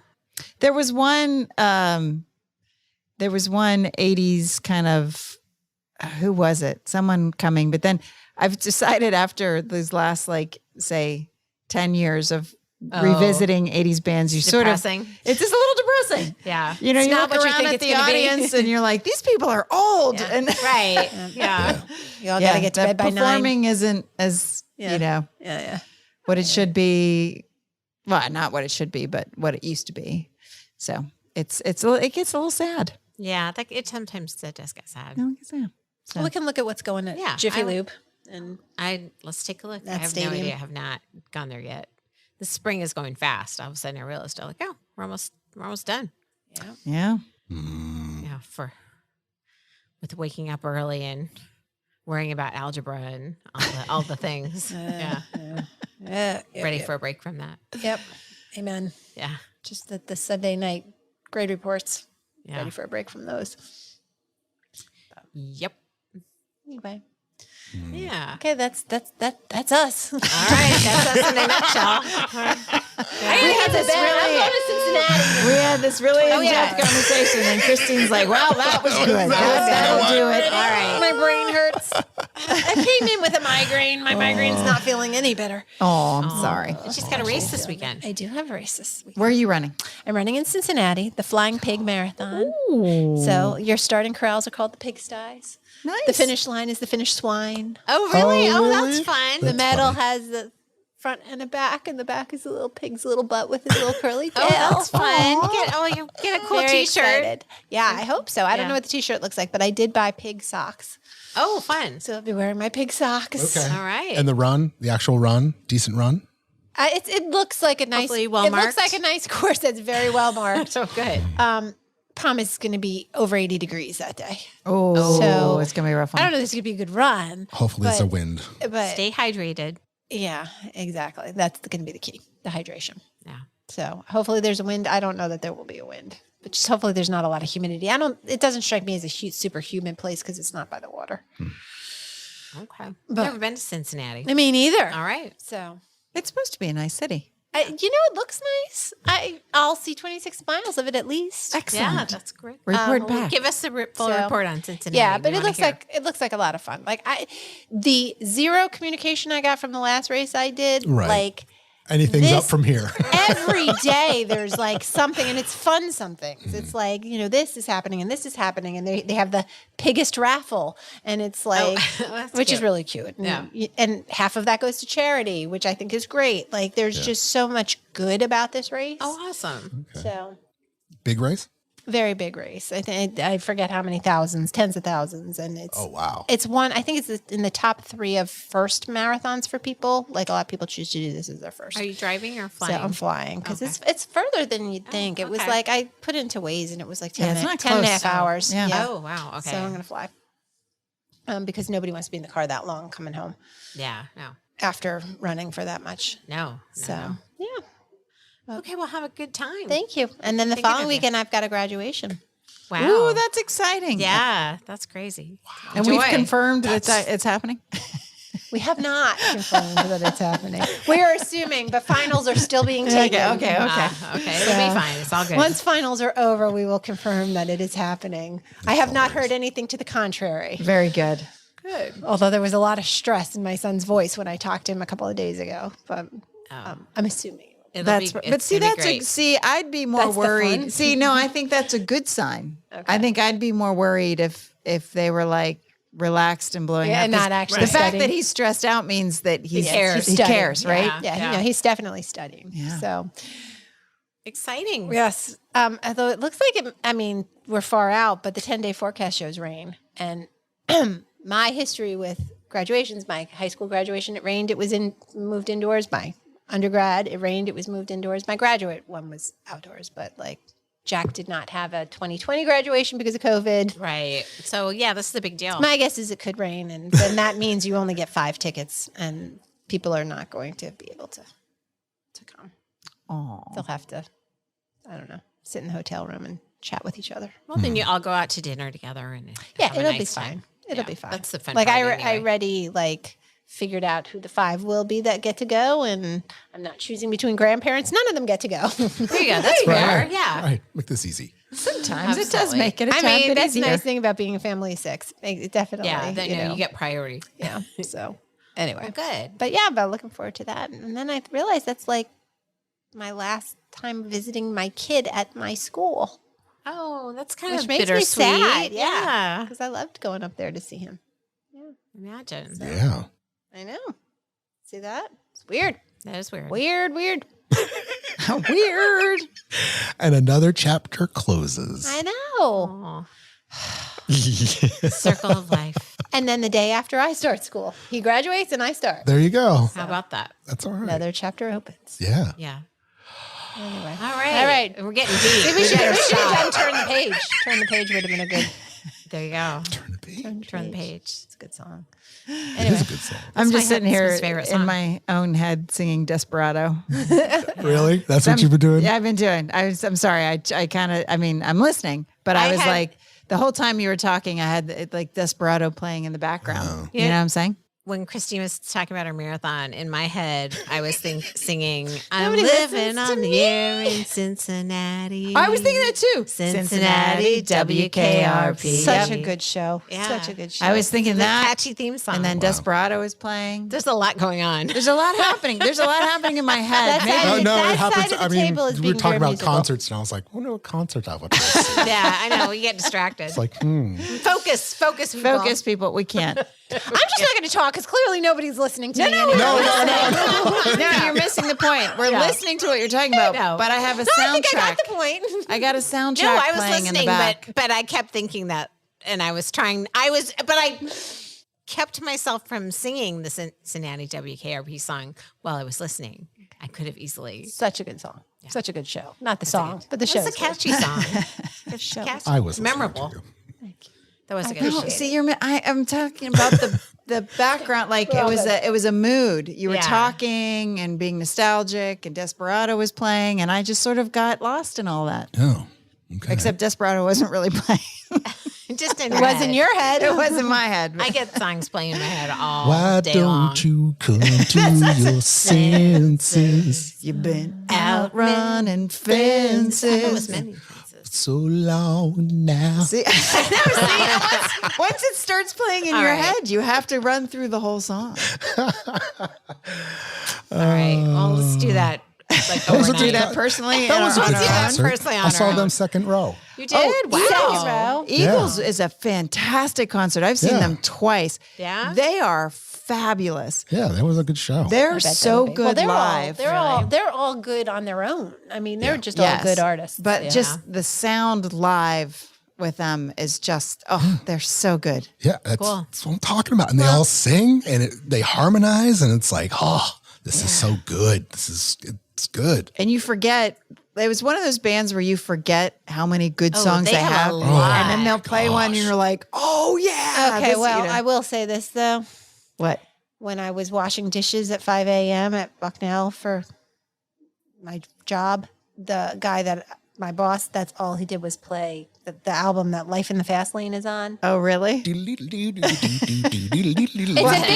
Speaker 1: There was one 80s kind of, who was it? Someone coming. But then I've decided after these last, like, say, 10 years of revisiting 80s bands, it's
Speaker 3: Depressing.
Speaker 1: just a little depressing.
Speaker 3: Yeah.
Speaker 1: You know,
Speaker 4: It's
Speaker 1: you
Speaker 4: not
Speaker 1: look
Speaker 4: what you
Speaker 1: around
Speaker 4: think
Speaker 1: at
Speaker 4: it's
Speaker 1: the
Speaker 4: gonna be.
Speaker 1: audience and you're like, these people are old.
Speaker 4: Yeah.
Speaker 1: And
Speaker 3: Right. Yeah.
Speaker 4: You all got to get to
Speaker 1: the
Speaker 4: bed by 9.
Speaker 1: performing isn't as,
Speaker 4: Yeah.
Speaker 1: what it should be. Well, not what it should be, but what it used to be. So it gets a little sad.
Speaker 3: Yeah. It sometimes that does get sad.
Speaker 1: No, it gets sad. So.
Speaker 4: Well, we can look at what's going at
Speaker 3: Yeah,
Speaker 4: Jiffy
Speaker 3: I-
Speaker 4: Lube. And
Speaker 3: Let's take a look.
Speaker 4: That
Speaker 3: I have
Speaker 4: stadium.
Speaker 3: no idea. I have not gone there yet. The spring is going fast. All of a sudden I realized, like, oh, we're almost done.
Speaker 1: Yeah.
Speaker 3: Yeah. With waking up early and worrying about algebra and all the things. Yeah. Ready for a break from that.
Speaker 4: Yep. Amen.
Speaker 3: Yeah.
Speaker 4: Just the Sunday night grade reports.
Speaker 3: Yeah.
Speaker 4: Ready for a break from those.
Speaker 3: Yep.
Speaker 4: Anyway.
Speaker 3: Yeah.
Speaker 4: Okay, that's us.
Speaker 3: All right. That's us in a nutshell.
Speaker 1: We had this really in-depth conversation, and Christine's like, "Well, that was good. That'll do it."
Speaker 3: All right.
Speaker 4: My brain hurts. I can't came in with a migraine. My migraine's not feeling any better.
Speaker 1: Oh, I'm sorry.
Speaker 3: And she's got a race this weekend.
Speaker 4: I do have a race this weekend.
Speaker 1: Where are you running?
Speaker 4: I'm running in Cincinnati, the Flying Pig Marathon.
Speaker 1: Ooh.
Speaker 4: So your starting corrals are called the pigsties.
Speaker 1: Nice.
Speaker 4: The finish line is the finish swine.
Speaker 3: Oh, really?
Speaker 2: Oh,
Speaker 3: Oh,
Speaker 2: really?
Speaker 3: that's fun.
Speaker 4: The medal has the front and a back, and the back is a little pig's little butt with his little curly tail.
Speaker 3: Oh, that's fun. You get a cool
Speaker 4: Very
Speaker 3: T-shirt.
Speaker 4: excited. Yeah, I hope so. I don't
Speaker 3: Yeah.
Speaker 4: know what the T-shirt looks like, but I did buy pig socks.
Speaker 3: Oh, fun.
Speaker 4: So I'll be wearing my pig socks.
Speaker 2: Okay.
Speaker 3: All right.
Speaker 2: And the actual run, decent run.
Speaker 4: It looks like a nice.
Speaker 3: Hopefully well
Speaker 4: it looks
Speaker 3: marked.
Speaker 4: like a nice course that's very well marked.
Speaker 3: So good.
Speaker 4: Promise it's going to be over 80 degrees that day.
Speaker 1: Oh,
Speaker 4: So,
Speaker 1: it's going to be a rough
Speaker 4: I
Speaker 1: one.
Speaker 4: don't know if this is going to be a good run.
Speaker 2: Hopefully it's a wind.
Speaker 4: But
Speaker 3: Stay hydrated.
Speaker 4: yeah, exactly. That's going to be the key, the hydration.
Speaker 3: Yeah.
Speaker 4: So hopefully there's a wind. I don't know that there will be a wind, but just hopefully there's not a lot of humidity. It doesn't strike me as a super humid place because it's not by the water.
Speaker 3: Okay.
Speaker 4: But-
Speaker 3: Never been to Cincinnati.
Speaker 4: I mean, either.
Speaker 3: All right.
Speaker 4: So,
Speaker 1: It's supposed to be a nice city.
Speaker 4: it looks nice. I'll see 26 miles of it at least.
Speaker 1: Excellent.
Speaker 3: Yeah, that's great.
Speaker 1: Report back.
Speaker 3: Give us the full
Speaker 4: So-
Speaker 3: report on Cincinnati.
Speaker 4: Yeah, but
Speaker 3: We
Speaker 4: it
Speaker 3: wanna hear.
Speaker 4: looks like a lot of fun. Like the zero communication I got from the last race I did,
Speaker 2: Right.
Speaker 4: like
Speaker 2: Anything's up
Speaker 4: This-
Speaker 2: from here.
Speaker 4: every day there's like something, and it's fun somethings. It's like, this is happening and this is happening, and they have the piggest raffle, and it's like
Speaker 3: that's
Speaker 4: which is
Speaker 3: cute.
Speaker 4: really cute. And half of that goes to charity, which I think is great. Like there's just so much good about this race.
Speaker 3: Oh, awesome.
Speaker 4: So
Speaker 2: Big race?
Speaker 4: very big race. I think I forget how many thousands, tens of thousands, and it's
Speaker 2: Oh, wow.
Speaker 4: It's one. I think it's in the top 3 of first marathons for people. Like a lot of people choose to do this as their first.
Speaker 3: Are you driving or
Speaker 4: So
Speaker 3: flying?
Speaker 4: I'm flying because
Speaker 3: Okay.
Speaker 4: it's further than you'd think. It was
Speaker 3: okay.
Speaker 4: like I put it into Waze and it was like 10,
Speaker 1: Yeah, it's not
Speaker 4: 10 and a half
Speaker 1: close.
Speaker 4: hours.
Speaker 1: Yeah.
Speaker 3: Oh, wow. Okay.
Speaker 4: So I'm going to fly because nobody wants to be in the car that long coming home
Speaker 3: Yeah. No.
Speaker 4: after running for that much.
Speaker 3: No.
Speaker 4: So
Speaker 3: no.
Speaker 4: yeah,
Speaker 3: Okay. Well, have a good time.
Speaker 4: thank you. And then the
Speaker 3: Thinking
Speaker 4: following
Speaker 3: of you.
Speaker 4: weekend, I've got a graduation.
Speaker 3: Wow.
Speaker 1: Ooh, that's exciting.
Speaker 3: yeah. That's crazy.
Speaker 1: And we've
Speaker 3: Enjoy.
Speaker 1: confirmed that it's happening.
Speaker 4: We have not confirmed that it's happening. We are assuming, but finals are still being taken.
Speaker 1: Okay.
Speaker 3: Okay. It'll be fine. It's all good.
Speaker 4: Once finals are over, we will confirm that it is happening. I have not heard anything to the contrary.
Speaker 1: Very good.
Speaker 3: good.
Speaker 4: Although there was a lot of stress in my son's voice when I talked to him a couple of days ago. But
Speaker 3: Oh.
Speaker 4: I'm assuming.
Speaker 1: But see, I'd be more
Speaker 4: That's the
Speaker 1: worried.
Speaker 4: fun.
Speaker 1: See, no, I think that's a good sign.
Speaker 4: Okay.
Speaker 1: I think I'd be more worried if they were like relaxed and blowing
Speaker 4: Yeah,
Speaker 1: up.
Speaker 4: and not
Speaker 1: 'Cause
Speaker 4: actually
Speaker 1: the fact
Speaker 4: studying.
Speaker 1: that he's stressed out means that he
Speaker 3: cares.
Speaker 1: He
Speaker 4: Studying.
Speaker 1: cares, right?
Speaker 3: Yeah.
Speaker 4: He's definitely studying.
Speaker 1: Yeah.
Speaker 4: So
Speaker 3: Exciting.
Speaker 4: yes, although it looks like we're far out, but the 10-day forecast shows rain. And my history with graduations, my high school graduation, it rained. It was moved indoors. My undergrad, it rained. It was moved indoors. My graduate one was outdoors, but like Jack did not have a 2020 graduation because of COVID.
Speaker 3: Right. So yeah, this is a big deal.
Speaker 4: My guess is it could rain, and then that means you only get 5 tickets, and people are not going to be able to come.
Speaker 1: Oh,
Speaker 4: They'll have to, I don't know, sit in the hotel room and chat with each other.
Speaker 3: Well, then you all go out to dinner together and
Speaker 4: Yeah,
Speaker 3: have a
Speaker 4: it'll be
Speaker 3: nice
Speaker 4: fine.
Speaker 3: time.
Speaker 4: It'll
Speaker 3: Yeah,
Speaker 4: be fine.
Speaker 3: That's the fun.
Speaker 4: Like
Speaker 3: part
Speaker 4: I
Speaker 3: anyway.
Speaker 4: already figured out who the 5 will be that get to go, and I'm not choosing between grandparents. None of them get to go.
Speaker 3: There you go. That's fair.
Speaker 2: Right.
Speaker 3: Yeah.
Speaker 2: Right. Make this easy.
Speaker 1: sometimes it does
Speaker 3: Absolutely.
Speaker 1: make it a
Speaker 4: I
Speaker 1: tad
Speaker 4: mean,
Speaker 1: bit
Speaker 4: that's the
Speaker 1: easier.
Speaker 4: nice thing about being a family of 6. It definitely,
Speaker 3: Yeah. Then you get priority.
Speaker 4: yeah. So anyway,
Speaker 3: Well, good.
Speaker 4: but yeah, but looking forward to that. And then I realized that's like my last time visiting my kid at my school,
Speaker 3: Oh, that's kind
Speaker 4: which
Speaker 3: of
Speaker 4: makes me
Speaker 3: bittersweet.
Speaker 4: sad.
Speaker 3: Yeah.
Speaker 4: because I loved going up there to see him.
Speaker 3: Imagine.
Speaker 2: Yeah.
Speaker 4: I know. See that? It's weird.
Speaker 3: That is weird.
Speaker 4: Weird.
Speaker 1: Weird.
Speaker 2: And another chapter closes.
Speaker 4: I know.
Speaker 3: Aw. Circle of life.
Speaker 4: And then the day after I start school, he graduates and I start.
Speaker 2: There you go.
Speaker 3: How about that?
Speaker 2: That's all right.
Speaker 4: Another chapter opens.
Speaker 2: Yeah.
Speaker 3: Yeah.
Speaker 4: Anyway.
Speaker 3: All right.
Speaker 4: All right.
Speaker 3: We're getting deep.
Speaker 4: Maybe we should
Speaker 3: better
Speaker 4: have
Speaker 3: stop.
Speaker 4: done Turn the Page. Turn the Page would have been a good,
Speaker 3: There you go.
Speaker 2: Turn the page.
Speaker 3: Turn the page.
Speaker 4: it's a good song.
Speaker 2: It
Speaker 4: Anyway,
Speaker 2: is a good song.
Speaker 1: I'm
Speaker 3: my
Speaker 1: just sitting here
Speaker 3: husband's favorite
Speaker 1: in
Speaker 3: song.
Speaker 1: my own head singing Desperado.
Speaker 2: Really? That's what you've been doing?
Speaker 1: Yeah, I've been doing. I'm sorry. I kind of. I mean, I'm listening, but I was
Speaker 3: had-
Speaker 1: like, the whole time you were talking, I had like Desperado playing in the background. You know what I'm saying?
Speaker 3: when Christine was talking about her marathon, in my head, I was singing, I'm
Speaker 4: Nobody
Speaker 3: living
Speaker 4: listens to
Speaker 3: on the
Speaker 4: me.
Speaker 3: air in Cincinnati.
Speaker 1: I was thinking that too.
Speaker 3: Cincinnati, WKRP.
Speaker 4: Such
Speaker 1: Yep.
Speaker 4: a good show.
Speaker 3: Yeah.
Speaker 4: Such a good show.
Speaker 1: I was thinking
Speaker 3: The
Speaker 1: that.
Speaker 3: catchy theme song.
Speaker 1: And then Desperado is playing.
Speaker 3: there's a lot going on.
Speaker 1: There's a lot happening. There's a lot happening in my head.
Speaker 4: That's
Speaker 1: Maybe-
Speaker 4: how-
Speaker 2: No,
Speaker 4: that
Speaker 2: it happens.
Speaker 4: side of the
Speaker 2: I mean,
Speaker 4: table is
Speaker 2: we
Speaker 4: being
Speaker 2: were talking
Speaker 4: very
Speaker 2: about
Speaker 4: musical.
Speaker 2: concerts, and I was like, "Oh no, what concert I would go see."
Speaker 3: Yeah, I know. We get distracted.
Speaker 2: It's like,
Speaker 3: Focus, people.
Speaker 1: Focus, people. We can't.
Speaker 4: I'm just not going to talk because clearly nobody's listening to me. anymore.
Speaker 1: No, you're missing the point. We're listening to what you're talking about,
Speaker 3: know.
Speaker 1: but I have a
Speaker 4: No, I think I
Speaker 1: soundtrack.
Speaker 4: got the point.
Speaker 1: I got a soundtrack
Speaker 3: No, I was
Speaker 1: playing in the
Speaker 3: listening,
Speaker 1: back.
Speaker 3: but I kept thinking that, and I kept myself from singing the Cincinnati WKRP song while I was listening. I could have easily.
Speaker 4: Such a good song. Such a good show. Not the song, but the show.
Speaker 3: It's a catchy song.
Speaker 4: Good show.
Speaker 3: Catchy.
Speaker 2: I was listening
Speaker 3: memorable.
Speaker 2: to you.
Speaker 3: That was a good
Speaker 1: No,
Speaker 3: show.
Speaker 1: see, I'm talking about the background. Like it was a mood. You were
Speaker 3: Yeah.
Speaker 1: talking and being nostalgic, and Desperado was playing, and I just sort of got lost in all that.
Speaker 2: Oh, okay.
Speaker 1: Except Desperado wasn't really playing.
Speaker 3: Just in
Speaker 4: It was in your head.
Speaker 1: It was in my head.
Speaker 3: I get songs playing in my head all
Speaker 2: Why
Speaker 3: day
Speaker 2: don't
Speaker 3: long.
Speaker 2: you come to your senses?
Speaker 1: You've been out running
Speaker 3: That was
Speaker 1: fences.
Speaker 3: many fences.
Speaker 2: So long now.
Speaker 1: See, once it starts playing in
Speaker 3: All
Speaker 1: your
Speaker 3: right.
Speaker 1: head, you have to run through the whole song.
Speaker 3: All right. Well, let's do that. Like
Speaker 2: was a
Speaker 1: Do
Speaker 3: overnight.
Speaker 1: that personally.
Speaker 2: That was a
Speaker 1: on
Speaker 2: good
Speaker 1: our own.
Speaker 2: concert.
Speaker 3: personally on
Speaker 2: I saw
Speaker 3: our own.
Speaker 2: them second row.
Speaker 3: You did? Wow.
Speaker 4: Second row.
Speaker 1: Eagles is a fantastic concert. I've seen
Speaker 2: Yeah.
Speaker 1: them twice.
Speaker 3: Yeah?
Speaker 1: They are fabulous.
Speaker 2: Yeah, that was a good show.
Speaker 1: They're so
Speaker 4: Well,
Speaker 1: good
Speaker 4: they're
Speaker 1: live.
Speaker 4: they're all good on their own. I mean, they're just all
Speaker 1: Yes.
Speaker 4: good artists.
Speaker 1: But
Speaker 3: Yeah.
Speaker 1: just the sound live with them is just, they're so good.
Speaker 2: Yeah, that's,
Speaker 3: Cool.
Speaker 2: that's what I'm talking about. And they all sing and they harmonize, and it's like, this is so good. It's good.
Speaker 1: And you forget, it was one of those bands where you forget how many good songs
Speaker 3: they
Speaker 1: they
Speaker 3: have a
Speaker 1: have.
Speaker 3: lot.
Speaker 1: And then they'll play one and you're like, oh yeah.
Speaker 4: okay,
Speaker 1: this,
Speaker 4: well, I will say this though.
Speaker 1: what?
Speaker 4: When I was washing dishes at 5 a.m. at Bucknell for my job, the guy my boss, that's all he did was play the album that Life in the Fast Lane is on.
Speaker 1: Oh, really?
Speaker 4: It's a big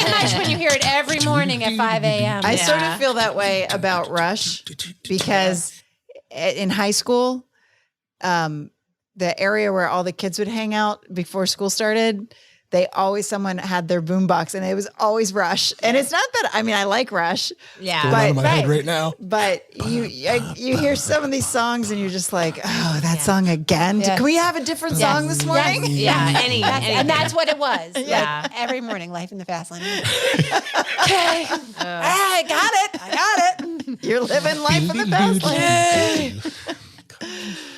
Speaker 4: night when you hear it every morning at 5 a.m.
Speaker 1: I sort of feel that way about Rush because in high school, the area where all the kids would hang out before school started, someone had their boombox and it was always Rush. And it's not that, I mean, I like Rush.
Speaker 3: Yeah.
Speaker 2: Going out of my head right now.
Speaker 1: But you hear some of these songs and you're just like, oh, that song again.
Speaker 4: Yes.
Speaker 1: Can we have a different song this morning?
Speaker 3: Yeah.
Speaker 4: and that's what it was.
Speaker 3: Yeah.
Speaker 4: Like, every morning, Life in the Fast Lane. Okay. I got it.
Speaker 1: You're living life in the fast lane.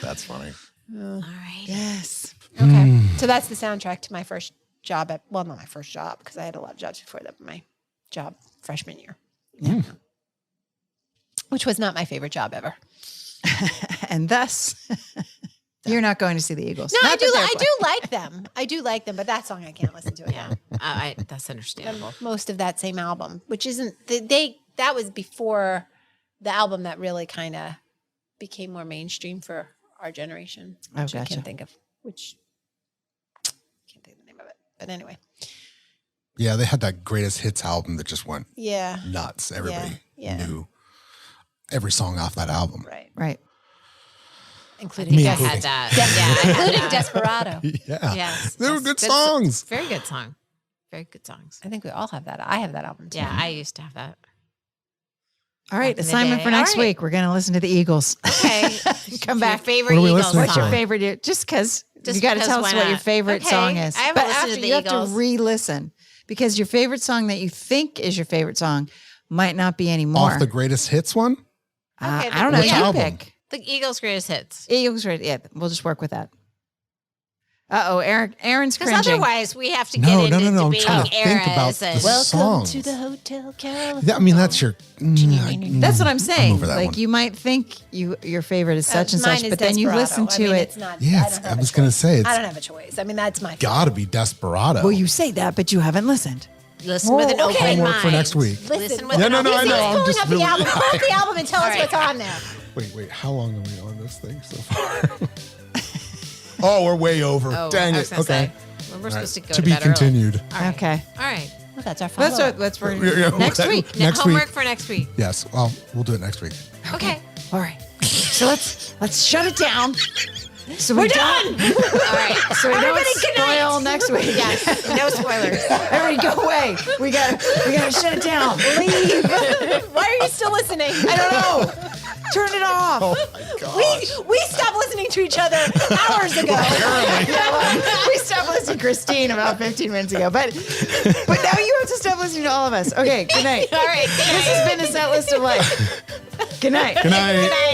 Speaker 2: That's funny.
Speaker 3: All right.
Speaker 1: Yes.
Speaker 4: Okay. So that's the soundtrack to my first job not my first job because I had a lot of jobs before that, but my job freshman year. Yeah. Which was not my favorite job ever.
Speaker 1: And thus, you're not going to see the Eagles.
Speaker 4: No,
Speaker 1: Not
Speaker 4: I
Speaker 1: that they're
Speaker 4: do like them. I do like them, but that song I can't listen to again.
Speaker 3: That's understandable.
Speaker 4: Most of that same album, which isn't that was before the album that really kind of became more mainstream for our generation.
Speaker 1: Oh,
Speaker 4: Which I
Speaker 1: gotcha.
Speaker 4: can't think of can't think of the name of it. But anyway.
Speaker 2: Yeah, they had that greatest hits album that just went
Speaker 4: Yeah.
Speaker 2: nuts. Everybody
Speaker 4: Yeah.
Speaker 2: knew every song off that album.
Speaker 4: Right.
Speaker 1: Right.
Speaker 4: Including
Speaker 2: Me
Speaker 3: I
Speaker 2: including.
Speaker 3: had that. Yeah. I had
Speaker 4: including
Speaker 3: that.
Speaker 4: Desperado.
Speaker 2: Yeah.
Speaker 3: Yes.
Speaker 2: They were
Speaker 3: yes.
Speaker 2: good songs.
Speaker 3: Very good song. Very good songs.
Speaker 4: I think we all have that. I have that album too.
Speaker 3: Yeah, I used to have that.
Speaker 1: All right.
Speaker 3: Back in the
Speaker 1: Assignment
Speaker 3: day.
Speaker 1: for next
Speaker 3: All right.
Speaker 1: week. We're going to listen to the Eagles.
Speaker 3: Okay.
Speaker 1: Come back.
Speaker 3: Favorite
Speaker 2: What are we
Speaker 3: Eagles
Speaker 2: listening
Speaker 1: What's your
Speaker 2: for?
Speaker 3: song.
Speaker 1: favorite? Just because
Speaker 3: Just
Speaker 1: you got to
Speaker 3: because,
Speaker 1: tell us
Speaker 3: why
Speaker 1: what your
Speaker 3: not?
Speaker 1: favorite
Speaker 3: Okay.
Speaker 1: song is.
Speaker 3: I haven't
Speaker 1: But
Speaker 3: listened
Speaker 1: after
Speaker 3: to the
Speaker 1: you have to
Speaker 3: Eagles.
Speaker 1: re-listen because your favorite song that you think is your favorite song might not be anymore.
Speaker 2: Off the greatest hits one?
Speaker 3: Okay,
Speaker 1: I don't know.
Speaker 2: Which
Speaker 1: You
Speaker 2: album?
Speaker 1: pick.
Speaker 3: The Eagles' greatest hits.
Speaker 1: Eagles, right? Yeah, we'll just work with that. Aaron's
Speaker 3: Because
Speaker 1: cringing.
Speaker 3: otherwise, we have to
Speaker 2: No,
Speaker 3: get
Speaker 2: no,
Speaker 3: into
Speaker 2: no, no, I'm
Speaker 3: debating
Speaker 2: trying to think about
Speaker 3: eras
Speaker 2: the
Speaker 3: and
Speaker 2: Well,
Speaker 4: Welcome
Speaker 2: songs.
Speaker 4: to the Hotel California.
Speaker 2: Yeah, I mean, that's your.
Speaker 1: That's what I'm saying.
Speaker 2: over that
Speaker 1: Like
Speaker 2: one.
Speaker 1: you might think your favorite is such and
Speaker 4: Mine
Speaker 1: such,
Speaker 4: is
Speaker 1: but then you
Speaker 4: Desperado.
Speaker 1: listen to
Speaker 4: I mean,
Speaker 1: it.
Speaker 4: It's not,
Speaker 2: Yeah,
Speaker 4: I don't have
Speaker 2: I
Speaker 4: a
Speaker 2: was going to
Speaker 4: choice.
Speaker 2: say,
Speaker 4: I
Speaker 2: it's
Speaker 4: don't have a choice. I mean, that's my favorite.
Speaker 2: got to be Desperado.
Speaker 1: Well, you say that, but you haven't listened.
Speaker 3: listen with an open
Speaker 2: Homework
Speaker 3: mind.
Speaker 2: for next week.
Speaker 3: Listen with
Speaker 2: Yeah,
Speaker 3: an
Speaker 2: no, no,
Speaker 3: open
Speaker 2: I know.
Speaker 3: mind.
Speaker 2: I'm
Speaker 4: Pulling
Speaker 2: just
Speaker 4: up the
Speaker 2: really-
Speaker 4: album. Pull up the album and tell us
Speaker 3: All
Speaker 4: what's
Speaker 3: right.
Speaker 4: on there.
Speaker 2: Wait, how long are we on this thing so far? Oh, we're way over.
Speaker 3: Oh,
Speaker 2: Dang
Speaker 3: I
Speaker 2: it.
Speaker 3: was gonna
Speaker 2: Okay.
Speaker 3: say, we're supposed to go
Speaker 2: To be
Speaker 3: bed early.
Speaker 2: continued.
Speaker 3: All right.
Speaker 1: Okay.
Speaker 3: All right.
Speaker 4: Well, that's our follow-up.
Speaker 1: That's for
Speaker 2: Yeah,
Speaker 1: next week.
Speaker 2: Next
Speaker 3: Homework
Speaker 2: week.
Speaker 3: for next week.
Speaker 2: Yes. Well, we'll do it next week.
Speaker 3: Okay.
Speaker 1: All right. So let's shut it down. So
Speaker 4: We're done.
Speaker 3: All right.
Speaker 1: So we
Speaker 4: Everybody,
Speaker 1: don't
Speaker 4: good night.
Speaker 1: spoil next week.
Speaker 3: Yes. No spoilers.
Speaker 1: Everybody go away. We gotta shut it down. Leave.
Speaker 4: Why are you still listening?
Speaker 1: I don't know. Turn it off.
Speaker 2: Oh my god.
Speaker 4: We stopped listening to each other hours ago.
Speaker 1: Yeah, well, we stopped listening to Christine about 15 minutes ago, but now you have to stop listening to all of us. Okay, good night.
Speaker 3: All right.
Speaker 1: This has been the Set List of Life. Good night.
Speaker 2: Good night.
Speaker 3: Good night.